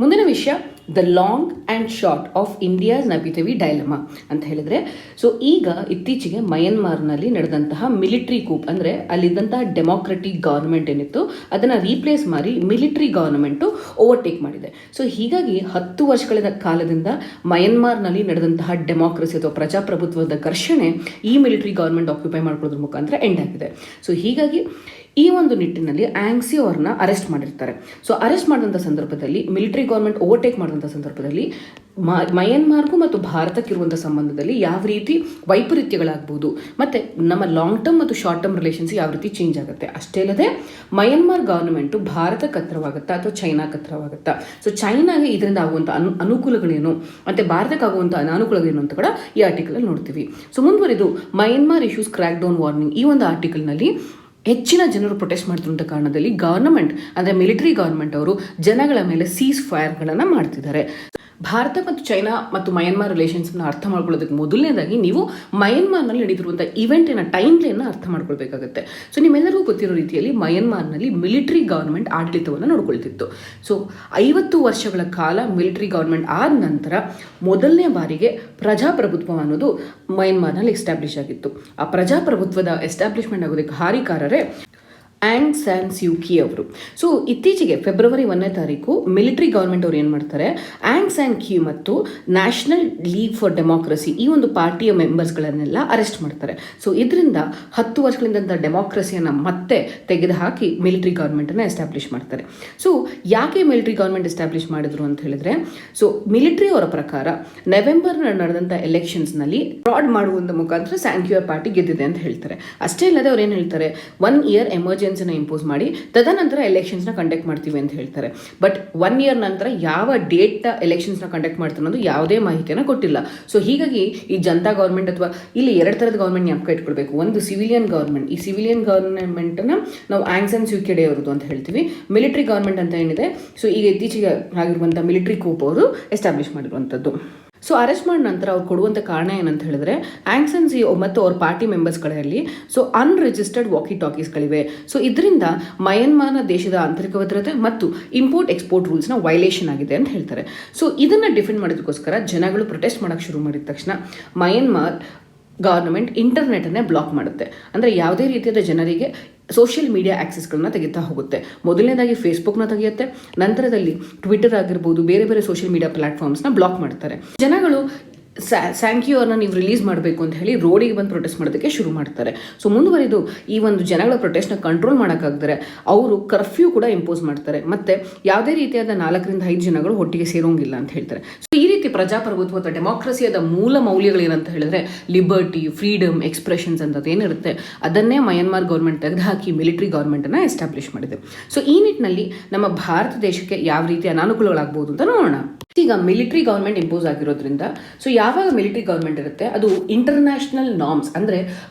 ಮುಂದಿನ ವಿಷಯ the long and short of India's ನಬಿತವಿ ಡೈಲಮಾ ಅಂತ ಹೇಳಿದರೆ, ಸೊ ಈಗ ಇತ್ತೀಚೆಗೆ ಮಯನ್ಮಾರ್ನಲ್ಲಿ ನಡೆದಂತಹ ಮಿಲಿಟ್ರಿ ಕೂಪ್, ಅಂದರೆ ಅಲ್ಲಿದ್ದಂತಹ ಡೆಮಾಕ್ರೆಟಿಕ್ ಗೌರ್ಮೆಂಟ್ ಏನಿತ್ತು ಅದನ್ನು ರೀಪ್ಲೇಸ್ ಮಾಡಿ ಮಿಲಿಟ್ರಿ ಗೌರ್ಮೆಂಟು ಓವರ್ಟೇಕ್ ಮಾಡಿದೆ. ಸೊ ಹೀಗಾಗಿ 10 ವರ್ಷಗಳ ಕಾಲದಿಂದ ಮಯನ್ಮಾರ್ನಲ್ಲಿ ನಡೆದಂತಹ ಡೆಮಾಕ್ರಸಿ ಅಥವಾ ಪ್ರಜಾಪ್ರಭುತ್ವದ ಘರ್ಷಣೆ ಈ ಮಿಲಿಟ್ರಿ ಗೌರ್ಮೆಂಟ್ ಆಕ್ಯುಪೈ ಮಾಡ್ಕೊಳ್ಳೋದ್ರ ಮುಖಾಂತರ ಎಂಡ್ ಆಗಿದೆ. ಸೊ ಹೀಗಾಗಿ ಈ ಒಂದು ನಿಟ್ಟಿನಲ್ಲಿ ಆಂಗ್ ಸೀ ಅವ್ರನ್ನ ಅರೆಸ್ಟ್ ಮಾಡಿರ್ತಾರೆ. ಸೊ ಅರೆಸ್ಟ್ ಮಾಡಿದಂಥ ಸಂದರ್ಭದಲ್ಲಿ ಮಿಲಿಟರಿ ಗೌರ್ಮೆಂಟ್ ಓವರ್ಟೇಕ್ ಮಾಡಿದಂಥ ಸಂದರ್ಭದಲ್ಲಿ ಮಯನ್ಮಾರ್ಗೂ ಮತ್ತು ಭಾರತಕ್ಕಿರುವಂಥ ಸಂಬಂಧದಲ್ಲಿ ಯಾವ ರೀತಿ ವೈಪರೀತ್ಯಗಳಾಗ್ಬೋದು, ಮತ್ತು ನಮ್ಮ ಲಾಂಗ್ ಟರ್ಮ್ ಮತ್ತು ಶಾರ್ಟ್ ಟರ್ಮ್ ರಿಲೇಷನ್ಸ್ ಯಾವ ರೀತಿ ಚೇಂಜ್ ಆಗುತ್ತೆ. ಅಷ್ಟೇ ಅಲ್ಲದೆ ಮಯನ್ಮಾರ್ ಗೌರ್ಮೆಂಟು ಭಾರತಕ್ಕೆ ಹತ್ರವಾಗುತ್ತಾ ಅಥವಾ ಚೈನಾಕ್ಕೆ ಹತ್ರವಾಗುತ್ತಾ, ಸೊ ಚೈನಾಗೆ ಇದರಿಂದ ಆಗುವಂಥ ಅನುಕೂಲಗಳೇನು ಮತ್ತು ಭಾರತಕ್ಕೆ ಆಗುವಂಥ ಅನಾನುಕೂಲಗಳೇನು ಅಂತ ಕೂಡ ಈ ಆರ್ಟಿಕಲಲ್ಲಿ ನೋಡ್ತೀವಿ. ಸೊ ಮುಂದುವರಿದು Myanmar issues crack down warning, ಈ ಒಂದು ಆರ್ಟಿಕಲ್ನಲ್ಲಿ ಹೆಚ್ಚಿನ ಜನರು ಪ್ರೊಟೆಸ್ಟ್ ಮಾಡ್ತಿರುವಂಥ ಕಾರಣದಲ್ಲಿ ಗವರ್ನಮೆಂಟ್ ಅಂದರೆ ಮಿಲಿಟರಿ ಗವರ್ಮೆಂಟ್ ಅವರು ಜನಗಳ ಮೇಲೆ ಸೀಸ್ ಫೈರ್ಗಳನ್ನು ಮಾಡ್ತಿದ್ದಾರೆ. ಭಾರತ ಮತ್ತು ಚೈನಾ ಮತ್ತು ಮಯನ್ಮಾರ್ ರಿಲೇಷನ್ಸ್ನ ಅರ್ಥ ಮಾಡ್ಕೊಳ್ಳೋದಕ್ಕೆ ಮೊದಲನೇದಾಗಿ ನೀವು ಮಯನ್ಮಾರ್ನಲ್ಲಿ ನಡೀತಿರುವಂಥ ಇವೆಂಟಿನ ಟೈಮ್ ಲೈನ್ನ ಅರ್ಥ ಮಾಡ್ಕೊಳ್ಬೇಕಾಗುತ್ತೆ. ಸೊ ನಿಮ್ಮೆಲ್ಲರಿಗೂ ಗೊತ್ತಿರೋ ರೀತಿಯಲ್ಲಿ ಮಯನ್ಮಾರ್ನಲ್ಲಿ ಮಿಲಿಟರಿ ಗವರ್ಮೆಂಟ್ ಆಡಳಿತವನ್ನು ನೋಡ್ಕೊಳ್ತಿತ್ತು. ಸೊ 50 ವರ್ಷಗಳ ಕಾಲ ಮಿಲಿಟರಿ ಗವರ್ಮೆಂಟ್ ಆದ ನಂತರ ಮೊದಲನೇ ಬಾರಿಗೆ ಪ್ರಜಾಪ್ರಭುತ್ವ ಅನ್ನೋದು ಮಯನ್ಮಾರ್ನಲ್ಲಿ ಎಸ್ಟಾಬ್ಲಿಷ್ ಆಗಿತ್ತು. ಆ ಪ್ರಜಾಪ್ರಭುತ್ವದ ಎಸ್ಟಾಬ್ಲಿಷ್ಮೆಂಟ್ ಆಗೋದಕ್ಕೆ ಹಾರಿಕಾರರೇ ಆಂಗ್ ಸ್ಯಾನ್ ಸ್ಯೂ ಕಿ ಅವರು. ಸೊ ಇತ್ತೀಚೆಗೆ ಫೆಬ್ರವರಿ 1ನೇ ತಾರೀಕು ಮಿಲಿಟರಿ ಗೌರ್ಮೆಂಟ್ ಅವ್ರು ಏನು ಮಾಡ್ತಾರೆ, ಆಂಗ್ ಸ್ಯಾನ್ ಕ್ಯೂ ಮತ್ತು ನ್ಯಾಷನಲ್ ಲೀಗ್ ಫಾರ್ ಡೆಮಾಕ್ರಸಿ ಈ ಒಂದು ಪಾರ್ಟಿಯ ಮೆಂಬರ್ಸ್ಗಳನ್ನೆಲ್ಲ ಅರೆಸ್ಟ್ ಮಾಡ್ತಾರೆ. ಸೊ ಇದರಿಂದ 10 ವರ್ಷಗಳಿಂದ ಡೆಮಾಕ್ರಸಿಯನ್ನು ಮತ್ತೆ ತೆಗೆದುಹಾಕಿ ಮಿಲಿಟರಿ ಗೌರ್ಮೆಂಟನ್ನು ಎಸ್ಟಾಬ್ಲಿಷ್ ಮಾಡ್ತಾರೆ. ಸೊ ಯಾಕೆ ಮಿಲಿಟರಿ ಗೌರ್ಮೆಂಟ್ ಎಸ್ಟಾಬ್ಲಿಷ್ ಮಾಡಿದ್ರು ಅಂತ ಹೇಳಿದ್ರೆ, ಸೊ ಮಿಲಿಟರಿ ಅವರ ಪ್ರಕಾರ ನವೆಂಬರ್ ನಡೆದಂಥ ಎಲೆಕ್ಷನ್ಸ್ನಲ್ಲಿ ಫ್ರಾಡ್ ಮಾಡುವುದರ ಮುಖಾಂತರ ಸ್ಯಾನ್ಕ್ಯೂರ್ ಪಾರ್ಟಿ ಗೆದ್ದಿದೆ ಅಂತ ಹೇಳ್ತಾರೆ. ಅಷ್ಟೇ ಇಲ್ಲದೆ ಅವ್ರು ಏನು ಹೇಳ್ತಾರೆ, 1 ಇಯರ್ ಎಮರ್ಜೆನ್ಸಿ ಇಂಪೋಸ್ ಮಾಡಿ ತದನಂತರ ಎಲೆಕ್ಷನ್ಸ್ನ ಕಂಡಕ್ಟ್ ಮಾಡ್ತೀವಿ ಅಂತ ಹೇಳ್ತಾರೆ. ಬಟ್ 1 ಇಯರ್ ನಂತರ ಯಾವ ಡೇಟ್ ಎಲೆಕ್ಷನ್ಸ್ನ ಕಂಡಕ್ಟ್ ಮಾಡ್ತಾರೆ ಅನ್ನೋದು ಯಾವುದೇ ಮಾಹಿತಿಯನ್ನು ಕೊಟ್ಟಿಲ್ಲ. ಸೊ ಹೀಗಾಗಿ ಈ ಜನತಾ ಗೌರ್ಮೆಂಟ್ ಅಥವಾ ಇಲ್ಲಿ 2 ಥರದ ಗೌರ್ಮೆಂಟ್ ಜ್ಞಾಪಕ ಇಟ್ಕೊಳ್ಬೇಕು. ಒಂದು ಸಿವಿಲಿಯನ್ ಗೌರ್ಮೆಂಟ್, ಈ ಸಿವಿಲಿಯನ್ ಗೌರ್ಮೆಂಟನ್ನು ನಾವು ಆಂಗ್ ಸ್ಯಾನ್ ಸ್ಯೂ ಕಿ ಅವರದು ಅಂತ ಹೇಳ್ತೀವಿ. ಮಿಲಿಟರಿ ಗೌರ್ಮೆಂಟ್ ಅಂತ ಏನಿದೆ, ಸೊ ಈಗ ಇತ್ತೀಚೆಗೆ ಆಗಿರುವಂಥ ಮಿಲಿಟರಿ ಕೂಪ್ ಅವರು ಎಸ್ಟಾಬ್ಲಿಷ್ ಮಾಡಿರುವಂಥದ್ದು. ಸೊ ಅರೆಸ್ಟ್ ಮಾಡಿದ ನಂತರ ಅವ್ರು ಕೊಡುವಂಥ ಕಾರಣ ಏನಂತ ಹೇಳಿದ್ರೆ, ಆಂಗ್ ಸ್ಯಾನ್ ಸ್ಯೂ ಮತ್ತು ಅವ್ರ ಪಾರ್ಟಿ ಮೆಂಬರ್ಸ್ಗಳಲ್ಲಿ ಸೊ ಅನ್ರಿಜಿಸ್ಟರ್ಡ್ ವಾಕಿ ಟಾಕೀಸ್ಗಳಿವೆ. ಸೊ ಇದರಿಂದ ಮಯನ್ಮಾರ್ನ ದೇಶದ ಆಂತರಿಕ ಭದ್ರತೆ ಮತ್ತು ಇಂಪೋರ್ಟ್ ಎಕ್ಸ್ಪೋರ್ಟ್ ರೂಲ್ಸ್ನ ವೈಲೇಷನ್ ಆಗಿದೆ ಅಂತ ಹೇಳ್ತಾರೆ. ಸೊ ಇದನ್ನು ಡಿಫೆಂಡ್ ಮಾಡೋದಕ್ಕೋಸ್ಕರ ಜನಗಳು ಪ್ರೊಟೆಸ್ಟ್ ಮಾಡೋಕ್ಕೆ ಶುರು ಮಾಡಿದ ತಕ್ಷಣ ಮಯನ್ಮಾರ್ ಗವರ್ನಮೆಂಟ್ ಇಂಟರ್ನೆಟನ್ನೇ ಬ್ಲಾಕ್ ಮಾಡುತ್ತೆ. ಅಂದರೆ ಯಾವುದೇ ರೀತಿಯಾದ ಜನರಿಗೆ ಸೋಷಿಯಲ್ ಮೀಡಿಯಾ ಆಕ್ಸೆಸ್ಗಳನ್ನ ತೆಗಿತಾ ಹೋಗುತ್ತೆ. ಮೊದಲನೇದಾಗಿ ಫೇಸ್ಬುಕ್ನ ತೆಗೆಯುತ್ತೆ, ನಂತರದಲ್ಲಿ ಟ್ವಿಟರ್ ಆಗಿರ್ಬೋದು, ಬೇರೆ ಬೇರೆ ಸೋಷಿಯಲ್ ಮೀಡಿಯಾ ಪ್ಲಾಟ್ಫಾರ್ಮ್ಸ್ನ ಬ್ಲಾಕ್ ಮಾಡ್ತಾರೆ. ಜನಗಳು ಸ್ಯಾನ್ಕ್ಯೂ ಅವ್ರನ್ನ ನೀವು ರಿಲೀಸ್ ಮಾಡಬೇಕು ಅಂತ ಹೇಳಿ ರೋಡಿಗೆ ಬಂದು ಪ್ರೊಟೆಸ್ಟ್ ಮಾಡೋದಕ್ಕೆ ಶುರು ಮಾಡ್ತಾರೆ. ಸೊ ಮುಂದುವರಿದು ಈ ಒಂದು ಜನಗಳ ಪ್ರೊಟೆಸ್ಟ್ನ ಕಂಟ್ರೋಲ್ ಮಾಡೋಕ್ಕಾಗದರೆ ಅವರು ಕರ್ಫ್ಯೂ ಕೂಡ ಇಂಪೋಸ್ ಮಾಡ್ತಾರೆ. ಮತ್ತು ಯಾವುದೇ ರೀತಿಯಾದ 4 ರಿಂದ 5 ಜನಗಳು ಒಟ್ಟಿಗೆ ಸೇರೋಂಗಿಲ್ಲ ಅಂತ ಹೇಳ್ತಾರೆ. ಸೊ ಈ ರೀತಿ ಪ್ರಜಾಪ್ರಭುತ್ವ ಅಥವಾ ಡೆಮಾಕ್ರಸಿಯಾದ ಮೂಲ ಮೌಲ್ಯಗಳೇನಂತ ಹೇಳಿದ್ರೆ ಲಿಬರ್ಟಿ, ಫ್ರೀಡಮ್, ಎಕ್ಸ್ಪ್ರೆಷನ್ಸ್ ಅಂತದ್ದು ಏನಿರುತ್ತೆ ಅದನ್ನೇ ಮಯನ್ಮಾರ್ ಗೌರ್ಮೆಂಟ್ ತೆಗೆದುಹಾಕಿ ಮಿಲಿಟರಿ ಗೌರ್ಮೆಂಟನ್ನು ಎಸ್ಟಾಬ್ಲಿಷ್ ಮಾಡಿದೆ. ಸೊ ಈ ನಿಟ್ಟಿನಲ್ಲಿ ನಮ್ಮ ಭಾರತ ದೇಶಕ್ಕೆ ಯಾವ ರೀತಿ ಅನಾನುಕೂಲಗಳಾಗ್ಬೋದು ಅಂತ ನೋಡೋಣ. ಈಗ ಮಿಲಿಟರಿ ಗೌರ್ಮೆಂಟ್ ಇಂಪೋಸ್ ಆಗಿರೋದ್ರಿಂದ ಸೊ ಯಾವಾಗ ಮಿಲಿಟರಿ ಗೌರ್ಮೆಂಟ್ ಇರುತ್ತೆ ಅದು ಇಂಟರ್ನ್ಯಾಷನಲ್ ನಾರ್ಮ್ಸ್ ಅಂದರೆ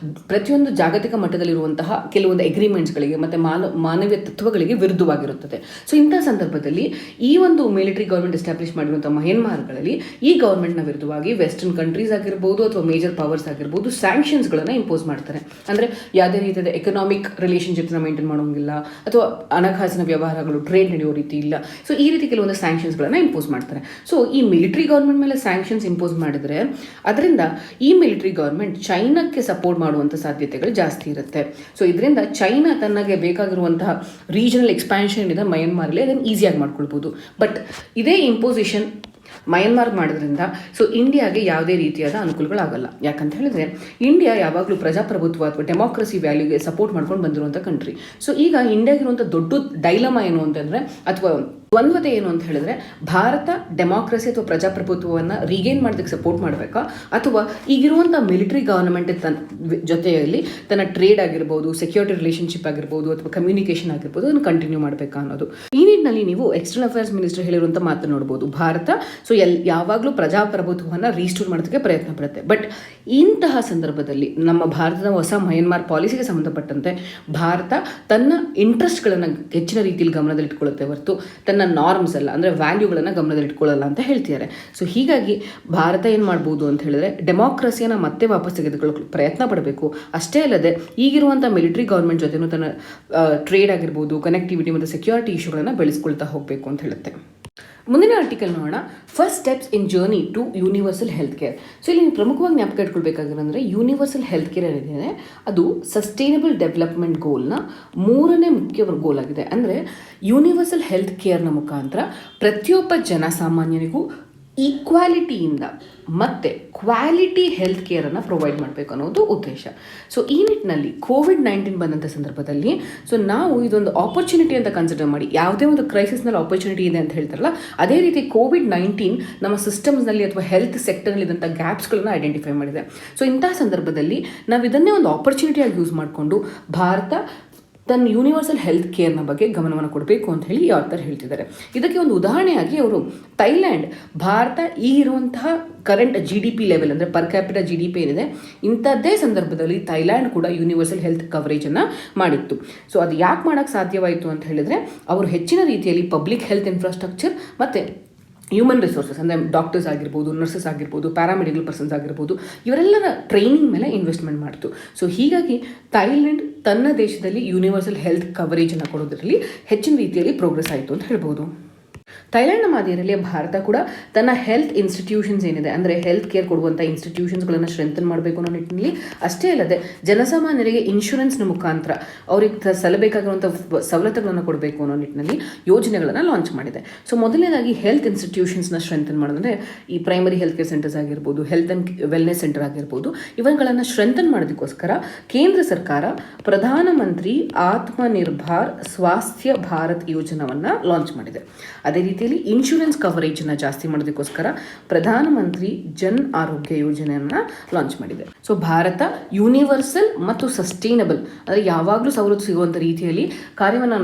ಪ್ರತಿಯೊಂದು ಜಾಗತಿಕ ಮಟ್ಟದಲ್ಲಿರುವಂತಹ ಕೆಲವೊಂದು ಅಗ್ರಿಮೆಂಟ್ಸ್ಗಳಿಗೆ ಮತ್ತು ಮಾನವೀಯ ತತ್ವಗಳಿಗೆ ವಿರುದ್ಧವಾಗಿರುತ್ತದೆ. ಸೊ ಇಂಥ ಸಂದರ್ಭದಲ್ಲಿ ಈ ಒಂದು ಮಿಲಿಟರಿ ಗೌರ್ಮೆಂಟ್ ಎಸ್ಟಾಬ್ಲಿಷ್ ಮಾಡಿರುವಂಥ ಮಯನ್ಮಾರ್ಗಳಲ್ಲಿ ಈ ಗೌರ್ಮೆಂಟ್ನ ವಿರುದ್ಧವಾಗಿ ವೆಸ್ಟರ್ನ್ ಕಂಟ್ರೀಸ್ ಆಗಿರ್ಬೋದು ಅಥವಾ ಮೇಜರ್ ಪವರ್ಸ್ ಆಗಿರ್ಬೋದು ಸ್ಯಾಂಕ್ಷನ್ಸ್ಗಳನ್ನು ಇಂಪೋಸ್ ಮಾಡ್ತಾರೆ. ಅಂದರೆ ಯಾವುದೇ ರೀತಿಯಾದ ಎಕನಾಮಿಕ್ ರಿಲೇಷನ್ಶಿಪ್ನ ಮೇಂಟೈನ್ ಮಾಡೋಂಗಿಲ್ಲ ಅಥವಾ ಹಣಕಾಸಿನ ವ್ಯವಹಾರಗಳು ಟ್ರೇಡ್ ನಡೆಯೋ ರೀತಿ ಇಲ್ಲ. ಸೊ ಈ ರೀತಿ ಕೆಲವೊಂದು ಸ್ಯಾಂಕ್ಷನ್ಸ್ಗಳನ್ನು ಇಂಪೋಸ್ ಮಾಡ್ತಾರೆ. ಸೊ ಈ ಮಿಲಿಟರಿ ಗೌರ್ಮೆಂಟ್ ಮೇಲೆ ಸ್ಯಾಂಕ್ಷನ್ಸ್ ಇಂಪೋಸ್ ಮಾಡಿದರೆ ಅದರಿಂದ ಈ ಮಿಲಿಟರಿ ಗೌರ್ಮೆಂಟ್ ಚೈನಾಕ್ಕೆ ಸಪೋರ್ಟ್ ಮಾಡುವಂಥ ಸಾಧ್ಯತೆಗಳು ಜಾಸ್ತಿ ಇರುತ್ತೆ. ಸೊ ಇದರಿಂದ ಚೈನಾ ತನಗೆ ಬೇಕಾಗಿರುವಂತಹ ರೀಜನಲ್ ಎಕ್ಸ್ಪ್ಯಾನ್ಷನ್ ಇದೆ ಮಯನ್ಮಾರಲ್ಲಿ ಅದನ್ನು ಈಸಿಯಾಗಿ ಮಾಡ್ಕೊಳ್ಬೋದು. ಬಟ್ ಇದೇ ಇಂಪೋಸಿಷನ್ ಮಯನ್ಮಾರ್ ಮಾಡೋದ್ರಿಂದ ಸೊ ಇಂಡಿಯಾಗೆ ಯಾವುದೇ ರೀತಿಯಾದ ಅನುಕೂಲಗಳಾಗಲ್ಲ. ಯಾಕಂತ ಹೇಳಿದ್ರೆ ಇಂಡಿಯಾ ಯಾವಾಗಲೂ ಪ್ರಜಾಪ್ರಭುತ್ವ ಅಥವಾ ಡೆಮೋಕ್ರಸಿ ವ್ಯಾಲ್ಯೂಗೆ ಸಪೋರ್ಟ್ ಮಾಡ್ಕೊಂಡು ಬಂದಿರುವಂಥ ಕಂಟ್ರಿ. ಸೊ ಈಗ ಇಂಡಿಯಾಗಿರುವಂಥ ದೊಡ್ಡ ಡೈಲಮಾ ಏನು ಅಂತಂದರೆ ಅಥವಾ ದ್ವಂದ್ವತೆ ಏನು ಅಂತ ಹೇಳಿದ್ರೆ ಭಾರತ ಡೆಮಾಕ್ರಸಿ ಅಥವಾ ಪ್ರಜಾಪ್ರಭುತ್ವವನ್ನು ರೀಗೇನ್ ಮಾಡೋದಕ್ಕೆ ಸಪೋರ್ಟ್ ಮಾಡಬೇಕಾ ಅಥವಾ ಈಗಿರುವಂಥ ಮಿಲಿಟರಿ ಗವರ್ನಮೆಂಟ್ ಜೊತೆಯಲ್ಲಿ ತನ್ನ ಟ್ರೇಡ್ ಆಗಿರ್ಬೋದು, ಸೆಕ್ಯೂರಿಟಿ ರಿಲೇಷನ್ಶಿಪ್ ಆಗಿರ್ಬೋದು ಅಥವಾ ಕಮ್ಯುನಿಕೇಷನ್ ಆಗಿರ್ಬೋದು ಅದನ್ನು ಕಂಟಿನ್ಯೂ ಮಾಡಬೇಕಾ ಅನ್ನೋದು. ಈ ನಿಟ್ಟಿನಲ್ಲಿ ನೀವು ಎಕ್ಸ್ಟರ್ನಲ್ ಅಫೇರ್ಸ್ ಮಿನಿಸ್ಟರ್ ಹೇಳಿರುವಂಥ ಮಾತನ್ನು ನೋಡ್ಬೋದು. ಭಾರತ ಸೊ ಯಾವಾಗಲೂ ಪ್ರಜಾಪ್ರಭುತ್ವವನ್ನು ರೀಸ್ಟೋರ್ ಮಾಡೋದಕ್ಕೆ ಪ್ರಯತ್ನ ಪಡುತ್ತೆ. ಬಟ್ ಇಂತಹ ಸಂದರ್ಭದಲ್ಲಿ ನಮ್ಮ ಭಾರತದ ಹೊಸ ಮಯನ್ಮಾರ್ ಪಾಲಿಸಿಗೆ ಸಂಬಂಧಪಟ್ಟಂತೆ ಭಾರತ ತನ್ನ ಇಂಟ್ರೆಸ್ಟ್ಗಳನ್ನು ಹೆಚ್ಚಿನ ರೀತಿಯಲ್ಲಿ ಗಮನದಲ್ಲಿಟ್ಕೊಳ್ಳುತ್ತೆ ಹೊರತು ತನ್ನ ನಾರ್ಮ್ಸ್ ಅಲ್ಲ ಅಂದರೆ ವ್ಯಾಲ್ಯೂಗಳನ್ನು ಗಮನದಲ್ಲಿಟ್ಕೊಳ್ಳಲ್ಲ ಅಂತ ಹೇಳ್ತಿದ್ದಾರೆ. ಸೊ ಹೀಗಾಗಿ ಭಾರತ ಏನು ಮಾಡ್ಬೋದು ಅಂತ ಹೇಳಿದ್ರೆ ಡೆಮಾಕ್ರಸಿಯನ್ನು ಮತ್ತೆ ವಾಪಸ್ ತೆಗೆದುಕೊಳ್ಳೋಕೆ ಪ್ರಯತ್ನ ಪಡಬೇಕು. ಅಷ್ಟೇ ಅಲ್ಲದೆ ಈಗಿರುವಂಥ ಮಿಲಿಟರಿ ಗೌರ್ಮೆಂಟ್ ಜೊತೆನೂ ತನ್ನ ಟ್ರೇಡ್ ಆಗಿರ್ಬೋದು, ಕನೆಕ್ಟಿವಿಟಿ ಮತ್ತು ಸೆಕ್ಯೂರಿಟಿ ಇಶ್ಯೂಗಳನ್ನು ಬೆಳೆಸ್ಕೊಳ್ತಾ ಹೋಗಬೇಕು ಅಂತ ಹೇಳುತ್ತೆ. ಮುಂದಿನ ಆರ್ಟಿಕಲ್ ನೋಡೋಣ. First steps in journey to universal health care. So ಇಲ್ಲಿ ಪ್ರಮುಖವಾಗಿ ಜ್ಞಾಪಕ ಇಟ್ಕೊಳ್ಬೇಕಾಗಿರೋಂದರೆ ಯೂನಿವರ್ಸಲ್ ಹೆಲ್ತ್ ಕೇರ್ ಏನಿದೆ ಅದು ಸಸ್ಟೈನಬಲ್ ಡೆವಲಪ್ಮೆಂಟ್ ಗೋಲ್ನ 3ನೇ ಮುಖ್ಯ ಗೋಲ್ ಆಗಿದೆ. ಅಂದರೆ ಯೂನಿವರ್ಸಲ್ ಹೆಲ್ತ್ ಕೇರ್ನ ಮುಖಾಂತರ ಪ್ರತಿಯೊಬ್ಬ ಜನಸಾಮಾನ್ಯನಿಗೂ ಈಕ್ವಾಲಿಟಿಯಿಂದ ಮತ್ತು ಕ್ವಾಲಿಟಿ ಹೆಲ್ತ್ ಕೇರನ್ನು ಪ್ರೊವೈಡ್ ಮಾಡಬೇಕು ಅನ್ನೋದು ಉದ್ದೇಶ. ಸೊ ಈ ನಿಟ್ಟಿನಲ್ಲಿ COVID-19 ಬಂದಂಥ ಸಂದರ್ಭದಲ್ಲಿ ಸೊ ನಾವು ಇದೊಂದು ಆಪರ್ಚುನಿಟಿ ಅಂತ ಕನ್ಸಿಡರ್ ಮಾಡಿ, ಯಾವುದೇ ಒಂದು ಕ್ರೈಸಿಸ್ನಲ್ಲಿ ಆಪರ್ಚುನಿಟಿ ಇದೆ ಅಂತ ಹೇಳ್ತಾರಲ್ಲ ಅದೇ ರೀತಿ COVID-19 ನಮ್ಮ ಸಿಸ್ಟಮ್ಸ್ನಲ್ಲಿ ಅಥವಾ ಹೆಲ್ತ್ ಸೆಕ್ಟರ್ನಲ್ಲಿ ಇದ್ದಂಥ ಗ್ಯಾಪ್ಸ್ಗಳನ್ನು ಐಡೆಂಟಿಫೈ ಮಾಡಿದೆ. ಸೊ ಇಂತಹ ಸಂದರ್ಭದಲ್ಲಿ ನಾವು ಇದನ್ನೇ ಒಂದು ಆಪರ್ಚುನಿಟಿಯಾಗಿ ಯೂಸ್ ಮಾಡಿಕೊಂಡು ಭಾರತ ತನ್ನ ಯೂನಿವರ್ಸಲ್ ಹೆಲ್ತ್ ಕೇರ್ನ ಬಗ್ಗೆ ಗಮನವನ್ನು ಕೊಡಬೇಕು ಅಂತ ಹೇಳಿ ಆಥರ್ ಹೇಳ್ತಿದ್ದಾರೆ. ಇದಕ್ಕೆ ಒಂದು ಉದಾಹರಣೆಯಾಗಿ ಅವರು ಥೈಲ್ಯಾಂಡ್ ಭಾರತ ಈಗಿರುವಂತಹ ಕರೆಂಟ್ GDP ಲೆವೆಲ್ ಅಂದರೆ ಪರ್ ಕ್ಯಾಪಿಟಲ್ GDP ಏನಿದೆ ಇಂಥದ್ದೇ ಸಂದರ್ಭದಲ್ಲಿ ಥೈಲ್ಯಾಂಡ್ ಕೂಡ ಯೂನಿವರ್ಸಲ್ ಹೆಲ್ತ್ ಕವರೇಜನ್ನು ಮಾಡಿತ್ತು. ಸೊ ಅದು ಯಾಕೆ ಮಾಡೋಕ್ಕೆ ಸಾಧ್ಯವಾಯಿತು ಅಂತ ಹೇಳಿದರೆ ಅವರು ಹೆಚ್ಚಿನ ರೀತಿಯಲ್ಲಿ ಪಬ್ಲಿಕ್ ಹೆಲ್ತ್ ಇನ್ಫ್ರಾಸ್ಟ್ರಕ್ಚರ್ ಮತ್ತು ಹ್ಯೂಮನ್ ರಿಸೋರ್ಸಸ್ ಅಂದರೆ ಡಾಕ್ಟರ್ಸ್ ಆಗಿರ್ಬೋದು, ನರ್ಸಸ್ ಆಗಿರ್ಬೋದು, ಪ್ಯಾರಾಮೆಡಿಕಲ್ ಪರ್ಸನ್ಸ್ ಆಗಿರ್ಬೋದು ಇವರೆಲ್ಲರ ಟ್ರೈನಿಂಗ್ ಮೇಲೆ ಇನ್ವೆಸ್ಟ್ಮೆಂಟ್ ಮಾಡ್ತು. ಸೊ ಹೀಗಾಗಿ ಥೈಲ್ಯಾಂಡ್ ತನ್ನ ದೇಶದಲ್ಲಿ ಯೂನಿವರ್ಸಲ್ ಹೆಲ್ತ್ ಕವರೇಜನ್ನು ಕೊಡೋದ್ರಲ್ಲಿ ಹೆಚ್ಚಿನ ರೀತಿಯಲ್ಲಿ ಪ್ರೋಗ್ರೆಸ್ ಆಯಿತು ಅಂತ ಹೇಳ್ಬೋದು. ಥೈಲ್ಯಾಂಡ್ನ ಮಾದರಿಯಲ್ಲಿ ಭಾರತ ಕೂಡ ತನ್ನ ಹೆಲ್ತ್ ಇನ್ಸ್ಟಿಟ್ಯೂಷನ್ಸ್ ಏನಿದೆ ಅಂದರೆ ಹೆಲ್ತ್ ಕೇರ್ ಕೊಡುವಂಥ ಇನ್ಸ್ಟಿಟ್ಯೂಷನ್ಸ್ಗಳನ್ನು ಸ್ಟ್ರೆಂಥನ್ ಮಾಡಬೇಕು ಅನ್ನೋ ನಿಟ್ಟಿನಲ್ಲಿ, ಅಷ್ಟೇ ಅಲ್ಲದೆ ಜನಸಾಮಾನ್ಯರಿಗೆ ಇನ್ಶೂರೆನ್ಸ್ನ ಮುಖಾಂತರ ಅವ್ರಿಗೆ ಸಲ್ಲಬೇಕಾಗಿರುವಂಥ ಸವಲತ್ತುಗಳನ್ನು ಕೊಡಬೇಕು ಅನ್ನೋ ನಿಟ್ಟಿನಲ್ಲಿ ಯೋಜನೆಗಳನ್ನು ಲಾಂಚ್ ಮಾಡಿದೆ. ಸೊ ಮೊದಲನೇದಾಗಿ ಹೆಲ್ತ್ ಇನ್ಸ್ಟಿಟ್ಯೂಷನ್ಸ್ನ ಸ್ಟ್ರೆಂಥನ್ ಮಾಡೋದಂದರೆ ಈ ಪ್ರೈಮರಿ ಹೆಲ್ತ್ ಕೇರ್ ಸೆಂಟರ್ಸ್ ಆಗಿರ್ಬೋದು, ಹೆಲ್ತ್ ಆ್ಯಂಡ್ ವೆಲ್ನೆಸ್ ಸೆಂಟರ್ ಆಗಿರ್ಬೋದು ಇವುಗಳನ್ನು ಸ್ಟ್ರೆಂಥನ್ ಮಾಡೋದಕ್ಕೋಸ್ಕರ ಕೇಂದ್ರ ಸರ್ಕಾರ ಪ್ರಧಾನಮಂತ್ರಿ ಆತ್ಮನಿರ್ಭರ್ ಸ್ವಾಸ್ಥ್ಯ ಭಾರತ್ ಯೋಜನೆಯನ್ನು ಲಾಂಚ್ ಮಾಡಿದೆ. ಅದೇ ರೀತಿಯಲ್ಲಿ ಇನ್ಶೂರೆನ್ಸ್ ಕವರೇಜನ್ನು ಜಾಸ್ತಿ ಮಾಡೋದಕ್ಕೋಸ್ಕರ ಪ್ರಧಾನಮಂತ್ರಿ ಜನ್ ಆರೋಗ್ಯ ಯೋಜನೆಯನ್ನು ಲಾಂಚ್ ಮಾಡಿದೆ. ಸೊ ಭಾರತ ಯೂನಿವರ್ಸಲ್ ಮತ್ತು ಸಸ್ಟೈನಬಲ್ ಅಂದರೆ ಯಾವಾಗಲೂ ಸವಲತ್ತು ಸಿಗುವಂಥ ರೀತಿಯಲ್ಲಿ ಕಾರ್ಯವನ್ನು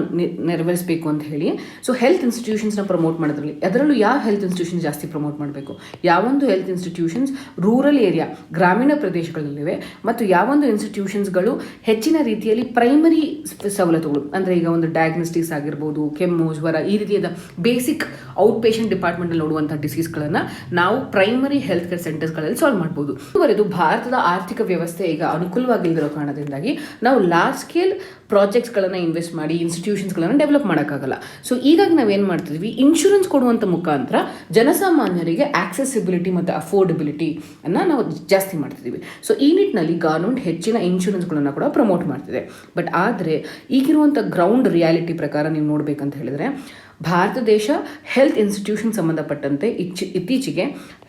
ನೆರವೇರಿಸಬೇಕು ಅಂತ ಹೇಳಿ ಸೊ ಹೆಲ್ತ್ ಇನ್ಸ್ಟಿಟ್ಯೂಷನ್ಸ್ನ ಪ್ರಮೋಟ್ ಮಾಡೋದ್ರಲ್ಲಿ ಅದರಲ್ಲೂ ಯಾವ ಹೆಲ್ತ್ ಇನ್ಸ್ಟಿಟ್ಯೂಷನ್ಸ್ ಜಾಸ್ತಿ ಪ್ರಮೋಟ್ ಮಾಡಬೇಕು, ಯಾವೊಂದು ಹೆಲ್ತ್ ಇನ್ಸ್ಟಿಟ್ಯೂಷನ್ಸ್ ರೂರಲ್ ಏರಿಯಾ ಗ್ರಾಮೀಣ ಪ್ರದೇಶಗಳಲ್ಲಿವೆ ಮತ್ತು ಯಾವೊಂದು ಇನ್ಸ್ಟಿಟ್ಯೂಷನ್ಸ್ಗಳು ಹೆಚ್ಚಿನ ರೀತಿಯಲ್ಲಿ ಪ್ರೈಮರಿ ಸವಲತ್ತುಗಳು ಅಂದರೆ ಈಗ ಒಂದು ಡಯಾಗ್ನೋಸ್ಟಿಕ್ಸ್ ಆಗಿರ್ಬೋದು, ಕೆಮ್ಮು, ಜ್ವರ ಈ ರೀತಿಯಾದ ಬೇಸಿಕ್ ಔಟ್ ಪೇಷಂಟ್ ಡಿಪಾರ್ಟ್ಮೆಂಟಲ್ಲಿ ನೋಡುವಂಥ ಡಿಸೀಸ್ಗಳನ್ನು ನಾವು ಪ್ರೈಮರಿ ಹೆಲ್ತ್ ಕೇರ್ ಸೆಂಟರ್ಸ್ಗಳಲ್ಲಿ ಸಾಲ್ವ್ ಮಾಡ್ಬೋದು. ಮುಂದುವರೆದು ಭಾರತದ ಆರ್ಥಿಕ ವ್ಯವಸ್ಥೆ ಈಗ ಅನುಕೂಲವಾಗಿಲ್ಲದಿರೋ ಕಾರಣದಿಂದಾಗಿ ನಾವು ಲಾರ್ಜ್ ಸ್ಕೇಲ್ ಪ್ರಾಜೆಕ್ಟ್ಸ್ಗಳನ್ನು ಇನ್ವೆಸ್ಟ್ ಮಾಡಿ ಇನ್ಸ್ಟಿಟ್ಯೂಷನ್ಸ್ಗಳನ್ನು ಡೆವಲಪ್ ಮಾಡೋಕ್ಕಾಗಲ್ಲ. ಸೊ ಈಗಾಗಿ ನಾವೇನು ಮಾಡ್ತಿದ್ವಿ, ಇನ್ಶೂರೆನ್ಸ್ ಕೊಡುವಂಥ ಮುಖಾಂತರ ಜನಸಾಮಾನ್ಯರಿಗೆ ಆಕ್ಸೆಸಿಬಿಲಿಟಿ ಮತ್ತು ಅಫೋರ್ಡಬಿಲಿಟಿ ಅನ್ನು ನಾವು ಜಾಸ್ತಿ ಮಾಡ್ತಿದ್ದೀವಿ. ಸೊ ಈ ನಿಟ್ಟಿನಲ್ಲಿ ಗೌರ್ಮೆಂಟ್ ಹೆಚ್ಚಿನ ಇನ್ಶೂರೆನ್ಸ್ಗಳನ್ನು ಕೂಡ ಪ್ರಮೋಟ್ ಮಾಡ್ತಿದೆ. ಬಟ್ ಆದರೆ ಈಗಿರುವಂಥ ಗ್ರೌಂಡ್ ರಿಯಾಲಿಟಿ ಪ್ರಕಾರ ನೀವು ನೋಡಬೇಕಂತ ಹೇಳಿದರೆ ಭಾರತ ದೇಶ ಹೆಲ್ತ್ ಇನ್ಸ್ಟಿಟ್ಯೂಷನ್ ಸಂಬಂಧಪಟ್ಟಂತೆ ಇತ್ತೀಚೆಗೆ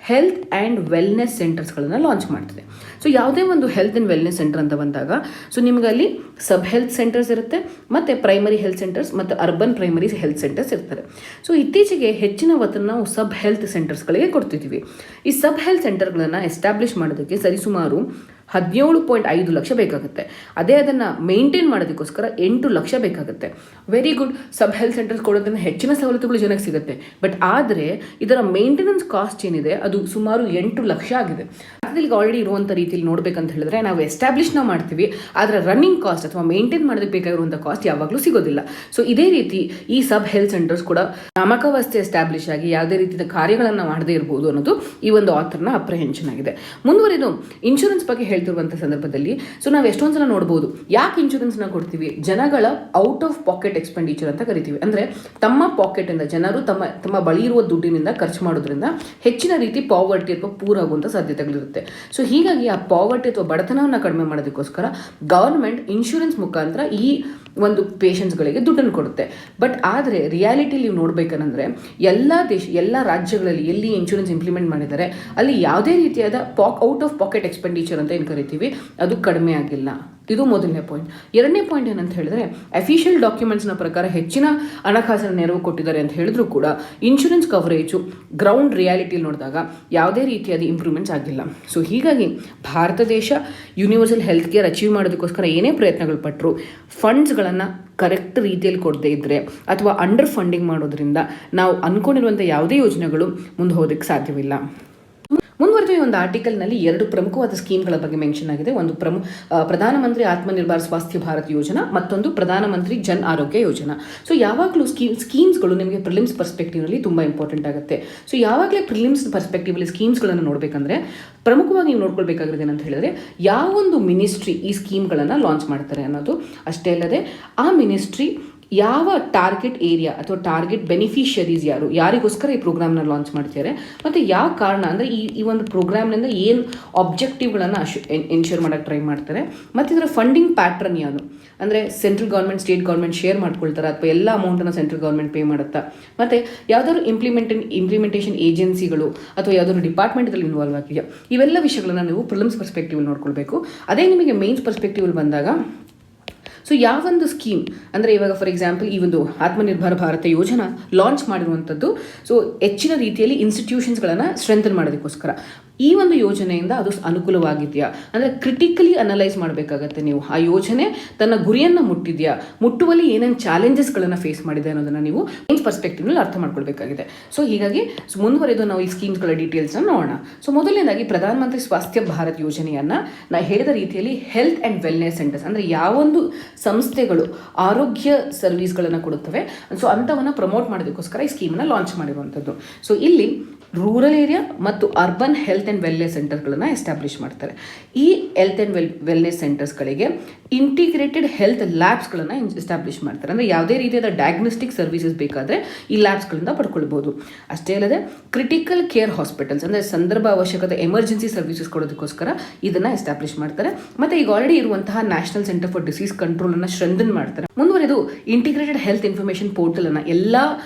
ಹೆಲ್ತ್ ಆ್ಯಂಡ್ ವೆಲ್ನೆಸ್ ಸೆಂಟರ್ಸ್ಗಳನ್ನು ಲಾಂಚ್ ಮಾಡ್ತಿದೆ. ಸೊ ಯಾವುದೇ ಒಂದು ಹೆಲ್ತ್ ಆ್ಯಂಡ್ ವೆಲ್ನೆಸ್ ಸೆಂಟರ್ ಅಂತ ಬಂದಾಗ ಸೊ ನಿಮಗೆ ಅಲ್ಲಿ ಸಬ್ ಹೆಲ್ತ್ ಸೆಂಟರ್ಸ್ ಇರುತ್ತೆ ಮತ್ತು ಪ್ರೈಮರಿ ಹೆಲ್ತ್ ಸೆಂಟರ್ಸ್ ಮತ್ತು ಅರ್ಬನ್ ಪ್ರೈಮರಿ ಹೆಲ್ತ್ ಸೆಂಟರ್ಸ್ ಇರ್ತಾರೆ. ಸೊ ಇತ್ತೀಚೆಗೆ ಹೆಚ್ಚಿನ ಒತ್ತನ್ನು ನಾವು ಸಬ್ ಹೆಲ್ತ್ ಸೆಂಟರ್ಸ್ಗಳಿಗೆ ಕೊಡ್ತಿದ್ದೀವಿ. ಈ ಸಬ್ ಹೆಲ್ತ್ ಸೆಂಟರ್ಗಳನ್ನು ಎಸ್ಟಾಬ್ಲಿಷ್ ಮಾಡೋದಕ್ಕೆ ಸರಿಸುಮಾರು 17.5 ಲಕ್ಷ ಬೇಕಾಗುತ್ತೆ. ಅದೇ ಅದನ್ನು ಮೇಂಟೈನ್ ಮಾಡೋದಕ್ಕೋಸ್ಕರ 8 ಲಕ್ಷ ಬೇಕಾಗುತ್ತೆ. ವೆರಿ ಗುಡ್, ಸಬ್ ಹೆಲ್ತ್ ಸೆಂಟರ್ಸ್ ಕೊಡೋದ್ರಿಂದ ಹೆಚ್ಚಿನ ಸವಲತ್ತುಗಳು ಜನಕ್ಕೆ ಸಿಗುತ್ತೆ. ಬಟ್ ಆದರೆ ಇದರ ಮೇಂಟೆನೆನ್ಸ್ ಕಾಸ್ಟ್ ಏನಿದೆ ಅದು ಸುಮಾರು 8 ಲಕ್ಷ ಆಗಿದೆ. ಭಾರತದಲ್ಲಿ ಆಲ್ರೆಡಿ ಇರುವಂಥ ರೀತಿಯಲ್ಲಿ ನೋಡ್ಬೇಕಂತ ಹೇಳಿದ್ರೆ ನಾವು ನಾವು ಮಾಡ್ತೀವಿ, ಆದರೆ ರನ್ನಿಂಗ್ ಕಾಸ್ಟ್ ಅಥವಾ ಮೇಂಟೈನ್ ಮಾಡೋದಕ್ಕೆ ಬೇಕಾಗಿರುವಂಥ ಕಾಸ್ಟ್ ಯಾವಾಗಲೂ ಸಿಗೋದಿಲ್ಲ. ಸೊ ಇದೇ ರೀತಿ ಈ ಸಬ್ ಹೆಲ್ತ್ ಸೆಂಟರ್ಸ್ ಕೂಡ ನಾಮಕಾವಸ್ಥೆ ಎಸ್ಟಾಬ್ಲಿಷ್ ಆಗಿ ಯಾವುದೇ ರೀತಿಯ ಕಾರ್ಯಗಳನ್ನು ಮಾಡದೇ ಇರ್ಬೋದು ಅನ್ನೋದು ಈ ಒಂದು ಆಥರ್ನ ಅಪ್ರಹೆನ್ಷನ್ ಆಗಿದೆ. ಮುಂದುವರಿದು ಇನ್ಶೂರೆನ್ಸ್ ಬಗ್ಗೆ ಹೇಳ್ತಿರುವಂಥ ಸಂದರ್ಭದಲ್ಲಿ ಸೊ ನಾವು ಎಷ್ಟೊಂದು ಸಲ ನೋಡ್ಬೋದು, ಯಾಕೆ ಇನ್ಶೂರೆನ್ಸ್ನ ಕೊಡ್ತೀವಿ? ಜನಗಳ ಔಟ್ ಆಫ್ ಪಾಕೆಟ್ ಎಕ್ಸ್ಪೆಂಡಿಚರ್ ಅಂತ ಕರಿತೀವಿ. ಅಂದರೆ ತಮ್ಮ ಪಾಕೆಟಿಂದ ಜನರು ತಮ್ಮ ಬಳಿ ಇರುವ ದುಡ್ಡಿನಿಂದ ಖರ್ಚು ಮಾಡೋದ್ರಿಂದ ಹೆಚ್ಚಿನ ರೀತಿ ಪಾವರ್ಟಿ ಅಥವಾ ಪೂರ್ ಆಗುವಂಥ ಸಾಧ್ಯತೆಗಳಿರುತ್ತೆ. ಸೊ ಹೀಗಾಗಿ ಆ ಪಾವರ್ಟಿ ಅಥವಾ ಬಡತನವನ್ನು ಕಡಿಮೆ ಮಾಡೋದಕ್ಕೋಸ್ಕರ ಗವರ್ಮೆಂಟ್ ಇನ್ಶೂರೆನ್ಸ್ ಮುಖಾಂತರ ಈ ಒಂದು ಪೇಷಂಟ್ಸ್ಗಳಿಗೆ ದುಡ್ಡನ್ನು ಕೊಡುತ್ತೆ. ಬಟ್ ಆದರೆ ರಿಯಾಲಿಟಿ ನೀವು ನೋಡ್ಬೇಕಂದ್ರೆ ಎಲ್ಲ ರಾಜ್ಯಗಳಲ್ಲಿ ಎಲ್ಲಿ ಇನ್ಶೂರೆನ್ಸ್ ಇಂಪ್ಲಿಮೆಂಟ್ ಮಾಡಿದ್ದಾರೆ ಅಲ್ಲಿ ಯಾವುದೇ ರೀತಿಯಾದ ಔಟ್ ಆಫ್ ಪಾಕೆಟ್ ಎಕ್ಸ್ಪೆಂಡಿಚರ್ ಅಂತ ಏನು ಕರಿತೀವಿ ಅದು ಕಡಿಮೆ ಆಗಿಲ್ಲ. ಇದು ಮೊದಲನೇ ಪಾಯಿಂಟ್. ಎರಡನೇ ಪಾಯಿಂಟ್ ಏನಂತ ಹೇಳಿದ್ರೆ, ಅಫಿಷಿಯಲ್ ಡಾಕ್ಯುಮೆಂಟ್ಸ್ನ ಪ್ರಕಾರ ಹೆಚ್ಚಿನ ಹಣಕಾಸಿನ ನೆರವು ಕೊಟ್ಟಿದ್ದಾರೆ ಅಂತ ಹೇಳಿದ್ರು ಕೂಡ ಇನ್ಶೂರೆನ್ಸ್ ಕವರೇಜು ಗ್ರೌಂಡ್ ರಿಯಾಲಿಟಿಯಲ್ಲಿ ನೋಡಿದಾಗ ಯಾವುದೇ ರೀತಿಯಾದ ಇಂಪ್ರೂವ್ಮೆಂಟ್ಸ್ ಆಗಿಲ್ಲ. ಸೊ ಹೀಗಾಗಿ ಭಾರತ ದೇಶ ಯೂನಿವರ್ಸಲ್ ಹೆಲ್ತ್ ಕೇರ್ ಅಚೀವ್ ಮಾಡೋದಕ್ಕೋಸ್ಕರ ಏನೇ ಪ್ರಯತ್ನಗಳು ಪಟ್ಟರು ಫಂಡ್ಸ್ಗಳನ್ನು ಕರೆಕ್ಟ್ ರೀತಿಯಲ್ಲಿ ಕೊಡದೇ ಇದ್ದರೆ ಅಥವಾ ಅಂಡರ್ ಫಂಡಿಂಗ್ ಮಾಡೋದ್ರಿಂದ ನಾವು ಅಂದ್ಕೊಂಡಿರುವಂಥ ಯಾವುದೇ ಯೋಜನೆಗಳು ಮುಂದೆ ಹೋಗೋದಕ್ಕೆ ಸಾಧ್ಯವಿಲ್ಲ. ಮುಂದುವರೆದ ಈ ಒಂದು ಆರ್ಟಿಕಲ್ನಲ್ಲಿ 2 ಪ್ರಮುಖವಾದ ಸ್ಕೀಮ್ಗಳ ಬಗ್ಗೆ ಮೆನ್ಷನ್ ಆಗಿದೆ. ಒಂದು ಪ್ರಧಾನಮಂತ್ರಿ ಆತ್ಮನಿರ್ಭರ್ ಸ್ವಾಸ್ಥ್ಯ ಭಾರತ್ ಯೋಜನಾ, ಮತ್ತೊಂದು ಪ್ರಧಾನಮಂತ್ರಿ ಜನ್ ಆರೋಗ್ಯ ಯೋಜನಾ. ಸೊ ಯಾವಾಗಲೂ ಸ್ಕೀಮ್ಸ್ಗಳು ನಿಮಗೆ ಪ್ರಿಲಿಮ್ಸ್ ಪರ್ಸ್ಪೆಕ್ಟಿವ್ನಲ್ಲಿ ತುಂಬ ಇಂಪಾರ್ಟೆಂಟ್ ಆಗುತ್ತೆ. ಸೊ ಯಾವಾಗಲೇ ಪ್ರಿಲಿಮ್ಸ್ ಪರ್ಸ್ಪೆಕ್ಟಿವಲ್ಲಿ ಸ್ಕೀಮ್ಸ್ಗಳನ್ನು ನೋಡಬೇಕಂದ್ರೆ ಪ್ರಮುಖವಾಗಿ ನೀವು ನೋಡ್ಕೊಳ್ಬೇಕಾಗಿರೋದು ಏನಂತ ಹೇಳಿದ್ರೆ ಯಾವೊಂದು ಮಿನಿಸ್ಟ್ರಿ ಈ ಸ್ಕೀಮ್ಗಳನ್ನು ಲಾಂಚ್ ಮಾಡ್ತಾರೆ ಅನ್ನೋದು. ಅಷ್ಟೇ ಅಲ್ಲದೆ ಆ ಮಿನಿಸ್ಟ್ರಿ ಯಾವ ಟಾರ್ಗೆಟ್ ಏರಿಯಾ ಅಥವಾ ಟಾರ್ಗೆಟ್ ಬೆನಿಫಿಷರೀಸ್ ಯಾರಿಗೋಸ್ಕರ ಈ ಪ್ರೋಗ್ರಾಮ್ನ ಲಾಂಚ್ ಮಾಡ್ತಾರೆ ಮತ್ತು ಯಾವ ಕಾರಣ ಅಂದರೆ ಈ ಒಂದು ಪ್ರೋಗ್ರಾಮ್ನಿಂದ ಏನು ಆಬ್ಜೆಕ್ಟಿವ್ಗಳನ್ನು ಎನ್ಶೂರ್ ಮಾಡೋಕ್ಕೆ ಟ್ರೈ ಮಾಡ್ತಾರೆ ಮತ್ತು ಇದರ ಫಂಡಿಂಗ್ ಪ್ಯಾಟ್ರನ್ ಯಾವುದು, ಅಂದರೆ central government state government share ಮಾಡ್ಕೊಳ್ತಾರೆ ಅಥವಾ ಎಲ್ಲ ಅಮೌಂಟನ್ನು ಸೆಂಟ್ರಲ್ ಗೌರ್ಮೆಂಟ್ ಪೇ ಮಾಡುತ್ತಾ, ಮತ್ತು ಯಾವುದಾದ್ರು ಇಂಪ್ಲಿಮೆಂಟೇಷನ್ ಏಜೆನ್ಸಿಗಳು ಅಥವಾ ಯಾವುದಾದ್ರು ಡಿಪಾರ್ಟ್ಮೆಂಟಲ್ಲಿ ಇನ್ವಾಲ್ವ್ ಆಗಿದೆಯಾ, ಇವೆಲ್ಲ ವಿಷಯಗಳನ್ನು ನೀವು ಪ್ರಿಲಿಮ್ಸ್ ಪರ್ಸ್ಪೆಕ್ಟಿವಲ್ಲಿ ನೋಡ್ಕೊಳ್ಬೇಕು. ಅದೇ ನಿಮಗೆ ಮೇನ್ಸ್ ಪರ್ಸ್ಪೆಕ್ಟಿವಲ್ಲಿ ಬಂದಾಗ ಸೊ ಯಾವೊಂದು ಸ್ಕೀಮ್ ಅಂದರೆ ಇವಾಗ ಫಾರ್ ಎಕ್ಸಾಂಪಲ್ ಈ ಒಂದು ಆತ್ಮನಿರ್ಭರ ಭಾರತ ಯೋಜನಾ ಲಾಂಚ್ ಮಾಡಿರುವಂಥದ್ದು ಸೊ ಹೆಚ್ಚಿನ ರೀತಿಯಲ್ಲಿ ಇನ್ಸ್ಟಿಟ್ಯೂಷನ್ಸ್ಗಳನ್ನು ಸ್ಟ್ರೆಂಥನ್ ಮಾಡೋದಕ್ಕೋಸ್ಕರ. ಈ ಒಂದು ಯೋಜನೆಯಿಂದ ಅದು ಅನುಕೂಲವಾಗಿದೆಯಾ ಅಂದರೆ ಕ್ರಿಟಿಕಲಿ ಅನಲೈಸ್ ಮಾಡಬೇಕಾಗತ್ತೆ. ನೀವು ಆ ಯೋಜನೆ ತನ್ನ ಗುರಿಯನ್ನು ಮುಟ್ಟುವಲ್ಲಿ ಏನೇನು ಚಾಲೆಂಜಸ್ಗಳನ್ನು ಫೇಸ್ ಮಾಡಿದೆ ಅನ್ನೋದನ್ನು ನೀವು ಮೇನ್ಸ್ ಪರ್ಸ್ಪೆಕ್ಟಿವ್ನಲ್ಲಿ ಅರ್ಥ ಮಾಡ್ಕೊಳ್ಬೇಕಾಗಿದೆ. ಸೊ ಹೀಗಾಗಿ ಮುಂದುವರೆದು ನಾವು ಈ ಸ್ಕೀಮ್ಸ್ಗಳ ಡೀಟೇಲ್ಸನ್ನು ನೋಡೋಣ. ಸೊ ಮೊದಲನೇದಾಗಿ ಪ್ರಧಾನಮಂತ್ರಿ ಸ್ವಾಸ್ಥ್ಯ ಭಾರತ್ ಯೋಜನೆಯನ್ನು ನಾನು ಹೇಳಿದ ರೀತಿಯಲ್ಲಿ ಹೆಲ್ತ್ ಆ್ಯಂಡ್ ವೆಲ್ನೆಸ್ ಸೆಂಟರ್ಸ್ ಅಂದರೆ ಯಾವೊಂದು ಸಂಸ್ಥೆಗಳು ಆರೋಗ್ಯ ಸರ್ವಿಸ್ಗಳನ್ನು ಕೊಡುತ್ತವೆ ಸೊ ಅಂಥವನ್ನು ಪ್ರಮೋಟ್ ಮಾಡೋದಕ್ಕೋಸ್ಕರ ಈ ಸ್ಕೀಮನ್ನು ಲಾಂಚ್ ಮಾಡಿರುವಂಥದ್ದು. ಸೊ ಇಲ್ಲಿ ರೂರಲ್ ಏರಿಯಾ ಮತ್ತು ಅರ್ಬನ್ ಹೆಲ್ತ್ ಆ್ಯಂಡ್ ವೆಲ್ನೆಸ್ ಸೆಂಟರ್ಗಳನ್ನು ಎಸ್ಟಾಬ್ಲಿಷ್ ಮಾಡ್ತಾರೆ. ಈ ಹೆಲ್ತ್ ಆ್ಯಂಡ್ ವೆಲ್ನೆಸ್ ಸೆಂಟರ್ಸ್ಗಳಿಗೆ ಇಂಟಿಗ್ರೇಟೆಡ್ ಹೆಲ್ತ್ ಲ್ಯಾಬ್ಸ್ಗಳನ್ನು ಎಸ್ಟಾಬ್ಲಿಷ್ ಮಾಡ್ತಾರೆ. ಅಂದರೆ ಯಾವುದೇ ರೀತಿಯಾದ ಡಯಾಗ್ನೋಸ್ಟಿಕ್ ಸರ್ವಿಸಸ್ ಬೇಕಾದರೆ ಈ ಲ್ಯಾಬ್ಸ್ಗಳಿಂದ ಪಡ್ಕೊಳ್ಬೋದು. ಅಷ್ಟೇ ಅಲ್ಲದೆ ಕ್ರಿಟಿಕಲ್ ಕೇರ್ ಹಾಸ್ಪಿಟಲ್ಸ್ ಅಂದರೆ ಸಂದರ್ಭ ಅವಶ್ಯಕತೆ ಎಮರ್ಜೆನ್ಸಿ ಸರ್ವಿಸಸ್ ಕೊಡೋದಕ್ಕೋಸ್ಕರ ಇದನ್ನು ಎಸ್ಟಾಬ್ಲಿಷ್ ಮಾಡ್ತಾರೆ. ಮತ್ತು ಈಗ ಆಲ್ರೆಡಿ ಇರುವಂತಹ ನ್ಯಾಷನಲ್ ಸೆಂಟರ್ ಫಾರ್ ಡಿಸೀಸ್ ಕಂಟ್ರೋಲನ್ನು ಸ್ಟ್ರೆಂಥನ್ ಮಾಡ್ತಾರೆ. ಮುಂದುವರೆದು ಇಂಟಿಗ್ರೇಟೆಡ್ ಹೆಲ್ತ್ ಇನ್ಫಾರ್ಮೇಷನ್ ಪೋರ್ಟಲನ್ನು ಎಲ್ಲ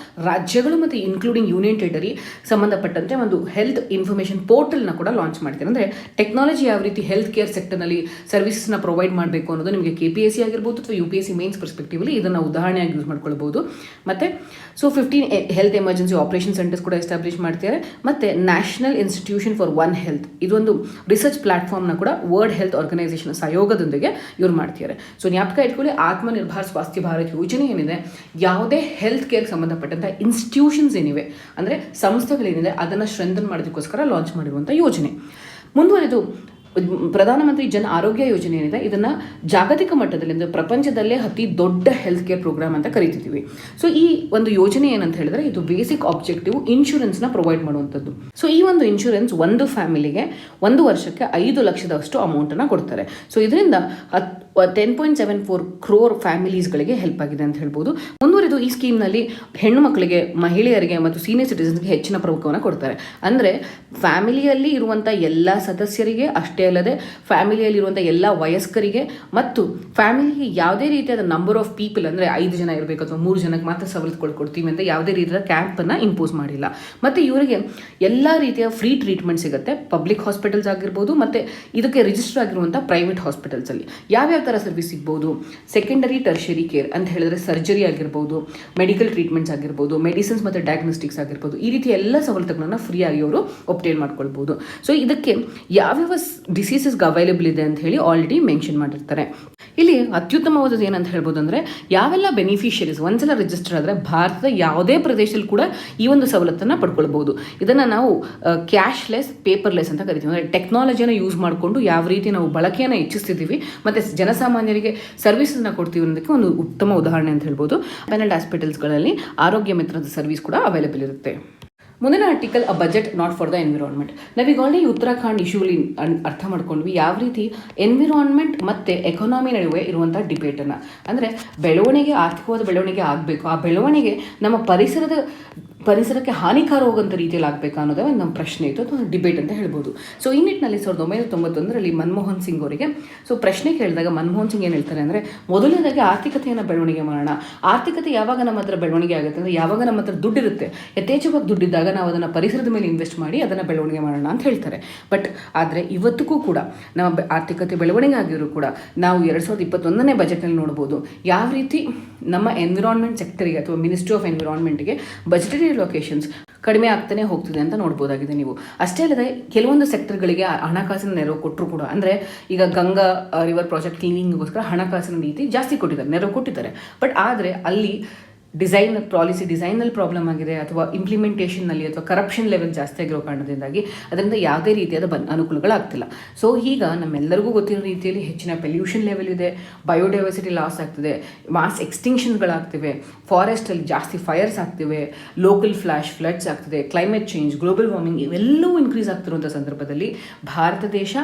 ರಾಜ್ಯಗಳು ಮತ್ತು ಇನ್ಕ್ಲೂಡಿಂಗ್ ಯೂನಿಯನ್ ಟೆರಿಟರಿ ಸಂಬಂಧಪಟ್ಟಂತೆ ಒಂದು ಹೆಲ್ತ್ ಇನ್ಫಾರ್ಮೇಷನ್ ಪೋರ್ಟಲ್ನ ಕೂಡ ಲಾಂಚ್ ಮಾಡ್ತಾರೆ. ಅಂದರೆ ಟೆಕ್ನಾಲಜಿ ಯಾವ ರೀತಿ ಹೆಲ್ತ್ ಕೇರ್ ಸೆಕ್ಟರ್ನಲ್ಲಿ ಸರ್ವಿಸಸ್ನ ಪ್ರೊವೈಡ್ ಮಾಡಬೇಕು ಅನ್ನೋದು ನಿಮಗೆ KPSC ಆಗಿರ್ಬೋದು ಅಥವಾ UPSC ಮೇನ್ಸ್ ಪರ್ಸ್ಪೆಕ್ಟಿವಲ್ಲಿ ಇದನ್ನು ಉದಾಹರಣೆಯಾಗಿ ಯೂಸ್ ಮಾಡ್ಕೊಳ್ಬೋದು. ಮತ್ತು so 15 health emergency operation centres ಕೂಡ ಎಸ್ಟಾಬ್ಲಿಷ್ ಮಾಡ್ತಾರೆ. ಮತ್ತು national institution for one health ಇದೊಂದು ರಿಸರ್ಚ್ ಪ್ಲಾಟ್ಫಾರ್ಮ್ನ ಕೂಡ ವರ್ಲ್ಡ್ ಹೆಲ್ತ್ ಆರ್ಗನೈಸೇಷನ್ ಸಹಯೋಗದೊಂದಿಗೆ ಇವ್ರು ಮಾಡ್ತಾರೆ. ಸೊ ಜ್ಞಾಪಕ ಇಟ್ಕೊಳ್ಳಿ, ಆತ್ಮನಿರ್ಭರ್ ಸ್ವಾಸ್ಥ್ಯ ಭಾರತ್ ಯೋಜನೆ ಏನಿದೆ ಯಾವುದೇ ಹೆಲ್ತ್ ಕೇರ್ಗೆ ಸಂಬಂಧಪಟ್ಟಂಥ ಇನ್ಸ್ಟಿಟ್ಯೂಷನ್ಸ್ ಏನಿವೆ ಅಂದರೆ ಸಂಸ್ಥೆಗಳೇನಿದೆ ಅದನ್ನು ಸ್ಟ್ರೆಂಥನ್ ಮಾಡೋದಕ್ಕೋಸ್ಕರ ಲಾಂಚ್ ಮಾಡಿರುವಂಥ ಯೋಜನೆ. ಮುಂದುವರೆದು ಪ್ರಧಾನಮಂತ್ರಿ ಜನ್ ಆರೋಗ್ಯ ಯೋಜನೆ ಏನಿದೆ ಇದನ್ನು ಜಾಗತಿಕ ಮಟ್ಟದಲ್ಲಿ ಅಂದರೆ ಪ್ರಪಂಚದಲ್ಲೇ ಅತಿ ದೊಡ್ಡ ಹೆಲ್ತ್ ಕೇರ್ ಪ್ರೋಗ್ರಾಮ್ ಅಂತ ಕರಿತಿದ್ದೀವಿ. ಸೊ ಈ ಒಂದು ಯೋಜನೆ ಏನಂತ ಹೇಳಿದ್ರೆ ಇದು ಬೇಸಿಕ್ ಆಬ್ಜೆಕ್ಟಿವ್ ಇನ್ಶೂರೆನ್ಸ್ನ ಪ್ರೊವೈಡ್ ಮಾಡುವಂಥದ್ದು. ಸೊ ಈ ಒಂದು ಇನ್ಶೂರೆನ್ಸ್ ಒಂದು ಫ್ಯಾಮಿಲಿಗೆ 1 ವರ್ಷಕ್ಕೆ 5 ಲಕ್ಷದಷ್ಟು ಅಮೌಂಟನ್ನು ಕೊಡ್ತಾರೆ. ಸೊ ಇದರಿಂದ 10.74 crore ಫ್ಯಾಮಿಲೀಸ್ಗಳಿಗೆ ಹೆಲ್ಪ್ ಆಗಿದೆ ಅಂತ ಹೇಳ್ಬೋದು. ಮುಂದುವರೆದು ಈ ಸ್ಕೀಮ್ನಲ್ಲಿ ಹೆಣ್ಣು ಮಕ್ಕಳಿಗೆ, ಮಹಿಳೆಯರಿಗೆ ಮತ್ತು ಸೀನಿಯರ್ ಸಿಟಿಸನ್ಸ್ಗೆ ಹೆಚ್ಚಿನ ಪ್ರಮುಖವನ್ನು ಕೊಡ್ತಾರೆ. ಅಂದರೆ ಫ್ಯಾಮಿಲಿಯಲ್ಲಿ ಇರುವಂಥ ಎಲ್ಲ ಸದಸ್ಯರಿಗೆ ಅಷ್ಟೇ ಅಲ್ಲದೆ ಫ್ಯಾಮಿಲಿಯಲ್ಲಿರುವಂಥ ಎಲ್ಲ ವಯಸ್ಕರಿಗೆ ಮತ್ತು ಫ್ಯಾಮಿಲಿಗೆ ಯಾವುದೇ ರೀತಿಯಾದ ನಂಬರ್ ಆಫ್ ಪೀಪಲ್ ಅಂದರೆ 5 ಜನ ಇರಬೇಕು ಅಥವಾ 3 ಜನಕ್ಕೆ ಮಾತ್ರ ಸವಲತ್ತುಗಳು ಕೊಡ್ತೀವಿ ಅಂತ ಯಾವುದೇ ರೀತಿಯ ಕ್ಯಾಂಪನ್ನು ಇಂಪೋಸ್ ಮಾಡಿಲ್ಲ. ಮತ್ತು ಇವರಿಗೆ ಎಲ್ಲ ರೀತಿಯ ಫ್ರೀ ಟ್ರೀಟ್ಮೆಂಟ್ ಸಿಗುತ್ತೆ ಪಬ್ಲಿಕ್ ಹಾಸ್ಪಿಟಲ್ಸ್ ಆಗಿರ್ಬೋದು ಮತ್ತು ಇದಕ್ಕೆ ರಿಜಿಸ್ಟರ್ ಆಗಿರುವಂಥ ಪ್ರೈವೇಟ್ ಹಾಸ್ಪಿಟಲ್ಸಲ್ಲಿ. ಯಾವ್ಯಾವ ಥರ ಸರ್ವಿಸ್ ಸಿಗ್ಬೋದು. ಸೆಕೆಂಡರಿ ಟರ್ಷರಿ ಕೇರ್ ಅಂತ ಹೇಳಿದ್ರೆ ಸರ್ಜರಿ ಆಗಿರ್ಬೋದು, ಮೆಡಿಕಲ್ ಟ್ರೀಟ್ಮೆಂಟ್ಸ್ ಆಗಿರ್ಬೋದು, ಮೆಡಿಸಿನ್ಸ್ ಮತ್ತು ಡಯಾಗ್ನೋಸ್ಟಿಕ್ಸ್ ಆಗಿರ್ಬೋದು, ಈ ರೀತಿ ಎಲ್ಲ ಸವಲತ್ತುಗಳನ್ನು ಫ್ರೀಯಾಗಿ ಅವರು ಒಬ್ಟೇನ್ ಮಾಡ್ಕೊಳ್ಬೋದು. ಸೊ ಇದಕ್ಕೆ ಯಾವ್ಯಾವ ಡಿಸೀಸಸ್ಗೆ ಅವೈಲೇಬಲ್ ಇದೆ ಅಂತ ಹೇಳಿ ಆಲ್ರೆಡಿ ಮೆನ್ಷನ್ ಮಾಡಿರ್ತಾರೆ. ಇಲ್ಲಿ ಅತ್ಯುತ್ತಮವಾದದ್ದು ಏನಂತ ಹೇಳ್ಬೋದು ಅಂದರೆ, ಯಾವೆಲ್ಲ ಬೆನಿಫಿಷರೀಸ್ ಒಂದ್ಸಲ ರಿಜಿಸ್ಟರ್ ಆದರೆ ಭಾರತದ ಯಾವುದೇ ಪ್ರದೇಶದಲ್ಲಿ ಕೂಡ ಈ ಒಂದು ಸವಲತ್ತನ್ನು ಪಡ್ಕೊಳ್ಬೋದು. ಇದನ್ನು ನಾವು ಕ್ಯಾಶ್ಲೆಸ್ ಪೇಪರ್ಲೆಸ್ ಅಂತ ಕರಿತೀವಿ. ಅಂದರೆ ಟೆಕ್ನಾಲಜಿಯನ್ನು ಯೂಸ್ ಮಾಡಿಕೊಂಡು ಯಾವ ರೀತಿ ನಾವು ಬಳಕೆಯನ್ನು ಹೆಚ್ಚಿಸ್ತಿದ್ದೀವಿ ಮತ್ತು ಜನಸಾಮಾನ್ಯರಿಗೆ ಸರ್ವಿಸನ್ನು ಕೊಡ್ತೀವಿ ಅನ್ನೋದಕ್ಕೆ ಒಂದು ಉತ್ತಮ ಉದಾಹರಣೆ ಅಂತ ಹೇಳ್ಬೋದು. ಪ್ಯಾನಲ್ಡ್ ಹಾಸ್ಪಿಟಲ್ಸ್ಗಳಲ್ಲಿ ಆರೋಗ್ಯ ಮಿತ್ರದ ಸರ್ವಿಸ್ ಕೂಡ ಅವೈಲೇಬಲ್ ಇರುತ್ತೆ. ಮುಂದಿನ article a budget not for the environment. ನಾವೀಗ ಆಲ್ರೆಡಿ ಉತ್ತರಾಖಂಡ್ ಇಶ್ಯೂಲಿ ಅರ್ಥ ಮಾಡ್ಕೊಂಡ್ವಿ ಯಾವ ರೀತಿ ಎನ್ವಿರಾನ್ಮೆಂಟ್ ಮತ್ತು ಎಕಾನಮಿ ನಡುವೆ ಇರುವಂಥ ಡಿಬೇಟನ್ನು. ಅಂದರೆ ಬೆಳವಣಿಗೆ, ಆರ್ಥಿಕವಾದ ಬೆಳವಣಿಗೆ ಆಗಬೇಕು, ಆ ಬೆಳವಣಿಗೆ ನಮ್ಮ ಪರಿಸರಕ್ಕೆ ಹಾನಿಕಾರವಾಗುವಂಥ ರೀತಿಯಲ್ಲಿ ಆಗಬೇಕಾ ಅನ್ನೋದೇ ಒಂದು ನಮ್ಮ ಪ್ರಶ್ನೆ ಇತ್ತು, ಅಥವಾ ಡಿಬೇಟ್ ಅಂತ ಹೇಳ್ಬೋದು. ಸೊ ಈ ನಿಟ್ಟಿನಲ್ಲಿ 1991ರಲ್ಲಿ ಮನಮೋಹನ್ ಸಿಂಗ್ ಅವರಿಗೆ ಪ್ರಶ್ನೆ ಕೇಳಿದಾಗ ಮನಮೋಹನ್ ಸಿಂಗ್ ಏನು ಹೇಳ್ತಾರೆ ಅಂದರೆ, ಮೊದಲನೇದಾಗಿ ಆರ್ಥಿಕತೆಯನ್ನು ಬೆಳವಣಿಗೆ ಮಾಡೋಣ. ಆರ್ಥಿಕತೆ ಯಾವಾಗ ನಮ್ಮ ಹತ್ರ ಬೆಳವಣಿಗೆ ಆಗುತ್ತೆ ಅಂದರೆ, ಯಾವಾಗ ನಮ್ಮ ಹತ್ರ ದುಡ್ಡಿರುತ್ತೆ, ಯಥೇಚ್ಛವಾಗಿ ದುಡ್ಡಿದ್ದಾಗ ನಾವು ಅದನ್ನು ಪರಿಸರದ ಮೇಲೆ ಇನ್ವೆಸ್ಟ್ ಮಾಡಿ ಅದನ್ನು ಬೆಳವಣಿಗೆ ಮಾಡೋಣ ಅಂತ ಹೇಳ್ತಾರೆ. ಬಟ್ ಆದರೆ ಇವತ್ತಿಗೂ ಕೂಡ ನಮ್ಮ ಆರ್ಥಿಕತೆ ಬೆಳವಣಿಗೆ ಆಗಿರೋ ಕೂಡ ನಾವು 2021ನೇ ಬಜೆಟ್ನಲ್ಲಿ ನೋಡ್ಬೋದು ಯಾವ ರೀತಿ ನಮ್ಮ ಎನ್ವಿರಾನ್ಮೆಂಟ್ ಸೆಕ್ಟರಿಗೆ ಅಥವಾ ಮಿನಿಸ್ಟ್ರಿ ಆಫ್ ಎನ್ವಿರಾನ್ಮೆಂಟ್ಗೆ ಬಜೆಟರಿ ಲೊಕೇಶನ್ಸ್ ಕಡಿಮೆ ಆಗ್ತಾನೆ ಹೋಗ್ತಿದೆ ಅಂತ ನೋಡ್ಬೋದಾಗಿದೆ ನೀವು. ಅಷ್ಟೇ ಅಲ್ಲದೆ ಕೆಲವೊಂದು ಸೆಕ್ಟರ್ಗಳಿಗೆ ಹಣಕಾಸಿನ ನೆರವು ಕೊಟ್ಟರು ಕೂಡ, ಅಂದರೆ ಈಗ ಗಂಗಾ ರಿವರ್ ಪ್ರಾಜೆಕ್ಟ್ ಕ್ಲೀನಿಂಗ್ಗೋಸ್ಕರ ಹಣಕಾಸಿನ ನೀತಿ ಜಾಸ್ತಿ ಕೊಟ್ಟಿದ್ದಾರೆ, ನೆರವು ಕೊಟ್ಟಿದ್ದಾರೆ. ಬಟ್ ಆದರೆ ಅಲ್ಲಿ ಪಾಲಿಸಿ ಡಿಸೈನಲ್ಲಿ ಪ್ರಾಬ್ಲಮ್ ಆಗಿದೆ, ಅಥವಾ ಇಂಪ್ಲಿಮೆಂಟೇಷನ್ನಲ್ಲಿ ಅಥವಾ ಕರಪ್ಷನ್ ಲೆವೆಲ್ ಜಾಸ್ತಿ ಆಗಿರೋ ಕಾರಣದಿಂದಾಗಿ ಅದರಿಂದ ಯಾವುದೇ ರೀತಿಯಾದ ಅನುಕೂಲಗಳಾಗ್ತಿಲ್ಲ. ಸೊ ಈಗ ನಮ್ಮೆಲ್ಲರಿಗೂ ಗೊತ್ತಿರೋ ರೀತಿಯಲ್ಲಿ ಹೆಚ್ಚಿನ ಪೊಲ್ಯೂಷನ್ ಲೆವೆಲ್ ಇದೆ, ಬಯೋಡೈವರ್ಸಿಟಿ ಲಾಸ್ ಆಗ್ತಿದೆ, ಮಾಸ್ ಎಕ್ಸ್ಟಿಂಕ್ಷನ್ಗಳಾಗ್ತಿವೆ, ಫಾರೆಸ್ಟಲ್ಲಿ ಜಾಸ್ತಿ ಫೈರ್ಸ್ ಆಗ್ತಿವೆ, ಲೋಕಲ್ ಫ್ಲಡ್ಸ್ ಆಗ್ತಿದೆ, ಕ್ಲೈಮೇಟ್ ಚೇಂಜ್, ಗ್ಲೋಬಲ್ ವಾರ್ಮಿಂಗ್ ಇವೆಲ್ಲವೂ ಇನ್ಕ್ರೀಸ್ ಆಗ್ತಿರುವಂಥ ಸಂದರ್ಭದಲ್ಲಿ ಭಾರತ ದೇಶ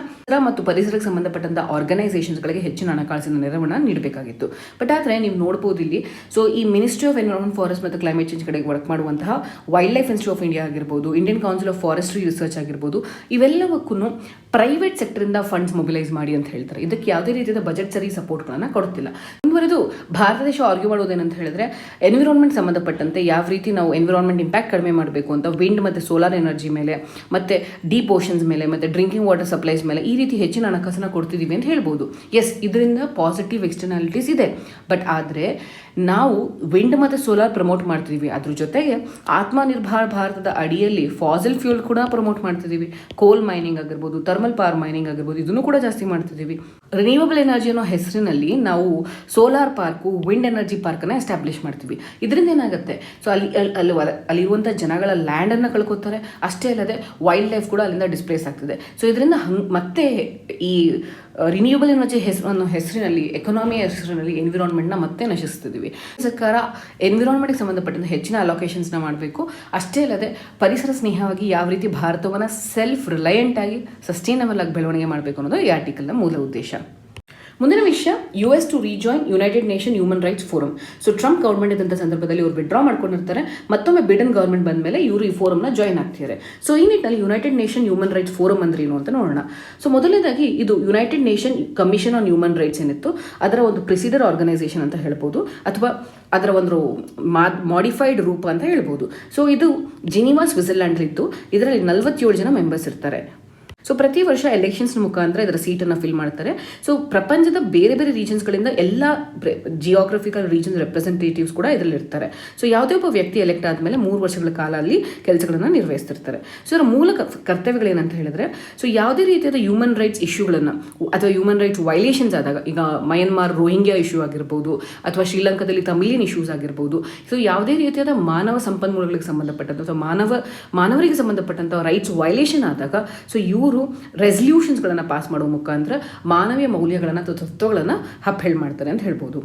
ಮತ್ತು ಪರಿಸರಕ್ಕೆ ಸಂಬಂಧಪಟ್ಟಂಥ ಆರ್ಗನೈಸೇಷನ್ಸ್ಗಳಿಗೆ ಹೆಚ್ಚಿನ ಹಣಕಾಸಿನ ನೆರವನ್ನು ನೀಡಬೇಕಾಗಿತ್ತು. ಬಟ್ ಆದರೆ ನೀವು ನೋಡ್ಬೋದು ಇಲ್ಲಿ, ಸೊ ಈ ಮಿನಿಸ್ಟ್ರಿ ಆಫ್ ಎನ್ವಿರಾನ್ಮೆಂಟ್, ಫಾರೆಸ್ಟ್ ಮತ್ತು ಕ್ಲೈಮೇಟ್ ಚೇಂಜ್ ಕಡೆಗೆ ವರ್ಕ್ ಮಾಡುವಂತಹ wildlife institute of India ಆಗಿರ್ಬೋದು, Indian council of forestry research ಆಗಿರ್ಬೋದು, ಇವೆಲ್ಲವಕ್ಕೂ ಪ್ರೈವೇಟ್ ಸೆಕ್ಟರಿಂದ ಫಂಡ್ಸ್ ಮೊಬಿಲೈಸ್ ಮಾಡಿ ಅಂತ ಹೇಳ್ತಾರೆ. ಇದಕ್ಕೆ ಯಾವುದೇ ರೀತಿಯ ಬಜೆಟ್ ಸಪೋರ್ಟ್ಗಳನ್ನು ಕೊಡ್ತಿಲ್ಲ. ಮುಂದುವರೆದು ಭಾರತ ದೇಶ ಆರ್ಗ್ಯೂ ಮಾಡೋದೇನಂತ ಹೇಳಿದ್ರೆ, ಎನ್ವಿರಾನ್ಮೆಂಟ್ ಸಂಬಂಧಪಟ್ಟಂತೆ ಯಾವ ರೀತಿ ನಾವು ಎನ್ವಿರಾನ್ಮೆಂಟ್ ಇಂಪ್ಯಾಕ್ಟ್ ಕಡಿಮೆ ಮಾಡಬೇಕು ಅಂತ ವಿಂಡ್ ಮತ್ತು ಸೋಲಾರ್ ಎನರ್ಜಿ ಮೇಲೆ, ಮತ್ತು ಡೀಪ್ ಓಷನ್ಸ್ ಮೇಲೆ, ಮತ್ತು ಡ್ರಿಂಕಿಂಗ್ ವಾಟರ್ ಸಪ್ಲೈಸ್ ಮೇಲೆ ಈ ರೀತಿ ಹೆಚ್ಚಿನ ಹಣಕಾಸನ್ನು ಕೊಡ್ತಿದ್ದೀವಿ ಅಂತ ಹೇಳ್ಬೋದು. ಎಸ್, ಇದರಿಂದ ಪಾಸಿಟಿವ್ ಎಕ್ಸ್ಟರ್ನಾಲಿಟೀಸ್ ಇದೆ. ಬಟ್ ಆದರೆ ನಾವು ವಿಂಡ್ ಮತ್ತು ಸೋಲಾರ್ ಪ್ರಮೋಟ್ ಮಾಡ್ತಿದ್ದೀವಿ, ಅದ್ರ ಜೊತೆಗೆ ಆತ್ಮನಿರ್ಭರ್ ಭಾರತದ ಅಡಿಯಲ್ಲಿ ಫಾಸಿಲ್ ಫ್ಯೂಲ್ ಕೂಡ ಪ್ರಮೋಟ್ ಮಾಡ್ತಿದ್ದೀವಿ. ಕೋಲ್ ಮೈನಿಂಗ್ ಆಗಿರ್ಬೋದು, ಥರ್ಮಲ್ ಪವರ್ ಮೈನಿಂಗ್ ಆಗಿರ್ಬೋದು, ಇದನ್ನು ಕೂಡ ಜಾಸ್ತಿ ಮಾಡ್ತಿದ್ದೀವಿ. ರಿನ್ಯೂವಬಲ್ ಎನರ್ಜಿ ಅನ್ನೋ ಹೆಸರಿನಲ್ಲಿ ನಾವು ಸೋಲಾರ್ ಪಾರ್ಕು, ವಿಂಡ್ ಎನರ್ಜಿ ಪಾರ್ಕನ್ನು ಎಸ್ಟಾಬ್ಲಿಷ್ ಮಾಡ್ತೀವಿ. ಇದರಿಂದ ಏನಾಗುತ್ತೆ, ಸೊ ಅಲ್ಲಿರುವಂಥ ಜನಗಳ ಲ್ಯಾಂಡನ್ನು ಕಳ್ಕೊತಾರೆ. ಅಷ್ಟೇ ಅಲ್ಲದೆ ವೈಲ್ಡ್ ಲೈಫ್ ಕೂಡ ಅಲ್ಲಿಂದ ಡಿಸ್ಪ್ಲೇಸ್ ಆಗ್ತಿದೆ. ಸೊ ಇದರಿಂದ ಮತ್ತೆ ಈ ರಿನ್ಯೂವಬಲ್ ಎನರ್ಜಿ ಹೆಸರಿನಲ್ಲಿ, ಎಕಾನಮಿಯ ಹೆಸರಿನಲ್ಲಿ ಎನ್ವಿರಾನ್ಮೆಂಟ್ನ ಮತ್ತೆ ನಶಿಸ್ತಿದ್ದೀವಿ. ಸರ್ಕಾರ ಎನ್ವಿರಾನ್ಮೆಂಟ್ಗೆ ಸಂಬಂಧಪಟ್ಟಂತೆ ಹೆಚ್ಚಿನ ಅಲೋಕೇಶನ್ಸ್ನ ಮಾಡಬೇಕು. ಅಷ್ಟೇ ಅಲ್ಲದೆ ಪರಿಸರ ಸ್ನೇಹವಾಗಿ ಯಾವ ರೀತಿ ಭಾರತವನ್ನು ಸೆಲ್ಫ್ ರಿಲಯಂಟ್ ಆಗಿ ಸಸ್ಟೈನಬಲ್ ಆಗಿ ಬೆಳವಣಿಗೆ ಮಾಡಬೇಕು ಅನ್ನೋದು ಈ ಆರ್ಟಿಕಲ್ನ ಮೂಲ ಉದ್ದೇಶ. ಮುಂದಿನ ವಿಷಯ, US to rejoin United Nation human rights forum. So Trump government ಇದ್ದಂಥ ಸಂದರ್ಭದಲ್ಲಿ ಇವರು ವಿಡ್ರಾ ಮಾಡ್ಕೊಂಡಿರ್ತಾರೆ. ಮತ್ತೊಮ್ಮೆ ಬಿಡನ್ ಗೌರ್ಮೆಂಟ್ ಬಂದ ಮೇಲೆ ಇವರು ಈ ಫೋರಮ್ನ ಜಾಯಿನ್ ಆಗ್ತಿದ್ದಾರೆ. ಸೊ ಈ ನಿಟ್ಟಿನಲ್ಲಿ United Nation human rights forum ಅಂದ್ರೆ ಏನು ಅಂತ ನೋಡೋಣ. ಸೊ ಮೊದಲನೇದಾಗಿ ಇದು United nation commission on human rights ಏನಿತ್ತು, ಅದರ ಒಂದು ಪ್ರೆಸಿಡರ್ ಆರ್ಗನೈಸೇಷನ್ ಅಂತ ಹೇಳ್ಬೋದು, ಅಥವಾ ಅದರ ಒಂದು ಮಾಡಿಫೈಡ್ ರೂಪ ಅಂತ ಹೇಳ್ಬೋದು. ಸೊ ಇದು ಜಿನಿವಾ, ಸ್ವಿಟ್ಜರ್ಲ್ಯಾಂಡ್ಲಿದ್ದು. ಇದರಲ್ಲಿ 47 ಜನ ಮೆಂಬರ್ಸ್ ಇರ್ತಾರೆ. ಸೊ ಪ್ರತಿ ವರ್ಷ ಎಲೆಕ್ಷನ್ಸ್ ಮುಖಾಂತರ ಇದರ ಸೀಟನ್ನು ಫಿಲ್ ಮಾಡ್ತಾರೆ. ಸೊ ಪ್ರಪಂಚದ ಬೇರೆ ಬೇರೆ ರೀಜನ್ಸ್ಗಳಿಂದ ಎಲ್ಲ ಜಿಯೋಗ್ರಫಿಕಲ್ ರೀಜನ್ ರೆಪ್ರೆಸೆಂಟೇಟಿವ್ಸ್ ಕೂಡ ಇದರಲ್ಲಿ ಇರ್ತಾರೆ. ಸೊ ಯಾವುದೇ ಒಬ್ಬ ವ್ಯಕ್ತಿ ಎಲೆಕ್ಟ್ ಆದಮೇಲೆ 3 ವರ್ಷಗಳ ಕಾಲ ಅಲ್ಲಿ ಕೆಲಸಗಳನ್ನು ನಿರ್ವಹಿಸ್ತಿರ್ತಾರೆ. ಸೊ ಇದರ ಮೂಲ ಕರ್ತವ್ಯಗಳೇನಂತ ಹೇಳಿದ್ರೆ, ಸೊ ಯಾವುದೇ ರೀತಿಯಾದ ಹ್ಯೂಮನ್ ರೈಟ್ಸ್ ಇಶ್ಯೂಗಳನ್ನು ಅಥವಾ ಹ್ಯೂಮನ್ ರೈಟ್ಸ್ ವೈಲೇಷನ್ಸ್ ಆದಾಗ, ಈಗ ಮಯನ್ಮಾರ್ ರೋಹಿಂಗ್ಯಾ ಇಶ್ಯೂ ಆಗಿರ್ಬೋದು, ಅಥವಾ ಶ್ರೀಲಂಕಾದಲ್ಲಿ ತಮಿಳಿಯನ್ ಇಶ್ಯೂಸ್ ಆಗಿರ್ಬೋದು, ಸೊ ಯಾವುದೇ ರೀತಿಯಾದ ಮಾನವ ಸಂಪನ್ಮೂಲಗಳಿಗೆ ಸಂಬಂಧಪಟ್ಟಂಥ ಅಥವಾ ಮಾನವರಿಗೆ ಸಂಬಂಧಪಟ್ಟಂಥ ರೈಟ್ಸ್ ವೈಲೇಷನ್ ಆದಾಗ, ಸೊ ಇವರು ರೆಸಲ್ಯೂಷನ್ಸ್ಗಳನ್ನು ಪಾಸ್ ಮಾಡುವ ಮುಖಾಂತರ ಮಾನವೀಯ ಮೌಲ್ಯಗಳನ್ನು ಅಥವಾ ತತ್ವಗಳನ್ನು ಅಪ್ಹೆಲ್ಡ್ ಮಾಡ್ತಾರೆ ಅಂತ ಹೇಳ್ಬೋದು.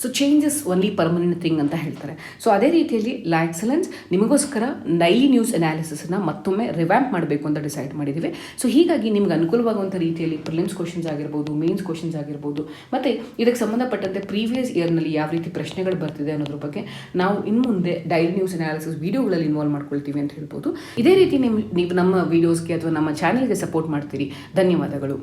So changes only permanent thing ಅಂತ ಹೇಳ್ತಾರೆ. ಸೊ ಅದೇ ರೀತಿಯಲ್ಲಿ ಲಾ ಎಕ್ಸಲೆನ್ಸ್ ನಿಮಗೋಸ್ಕರ ಡೈಲಿ ನ್ಯೂಸ್ ಅನಾಲಿಸಿಸ್ನ ಮತ್ತೊಮ್ಮೆ ರಿವ್ಯಾಂಪ್ ಮಾಡಬೇಕು ಅಂತ ಡಿಸೈಡ್ ಮಾಡಿದ್ದೀವಿ. ಸೊ ಹೀಗಾಗಿ ನಿಮ್ಗೆ ಅನುಕೂಲವಾಗುವಂಥ ರೀತಿಯಲ್ಲಿ ಪ್ರಿಲಿಮ್ಸ್ ಕ್ವಶನ್ಸ್ ಆಗಿರ್ಬೋದು, ಮೇನ್ಸ್ ಕ್ವಶನ್ಸ್ ಆಗಿರ್ಬೋದು, ಮತ್ತು ಇದಕ್ಕೆ ಸಂಬಂಧಪಟ್ಟಂತೆ ಪ್ರೀವಿಯಸ್ ಇಯರ್ನಲ್ಲಿ ಯಾವ ರೀತಿ ಪ್ರಶ್ನೆಗಳು ಬರ್ತಿದೆ ಅನ್ನೋದ್ರ ಬಗ್ಗೆ ನಾವು ಇನ್ನು ಮುಂದೆ ಡೈಲಿ ನ್ಯೂಸ್ ಅನಾಲಿಸಿಸ್ ವೀಡಿಯೋಗಳಲ್ಲಿ ಇನ್ವಾಲ್ವ್ ಮಾಡ್ಕೊಳ್ತೀವಿ ಅಂತ ಹೇಳ್ಬೋದು. ಇದೇ ರೀತಿ ನೀವು ನಮ್ಮ ವೀಡಿಯೋಸ್ಗೆ ಅಥವಾ ನಮ್ಮ ಚಾನಲ್ಗೆ ಸಪೋರ್ಟ್ ಮಾಡ್ತೀರಿ. ಧನ್ಯವಾದಗಳು.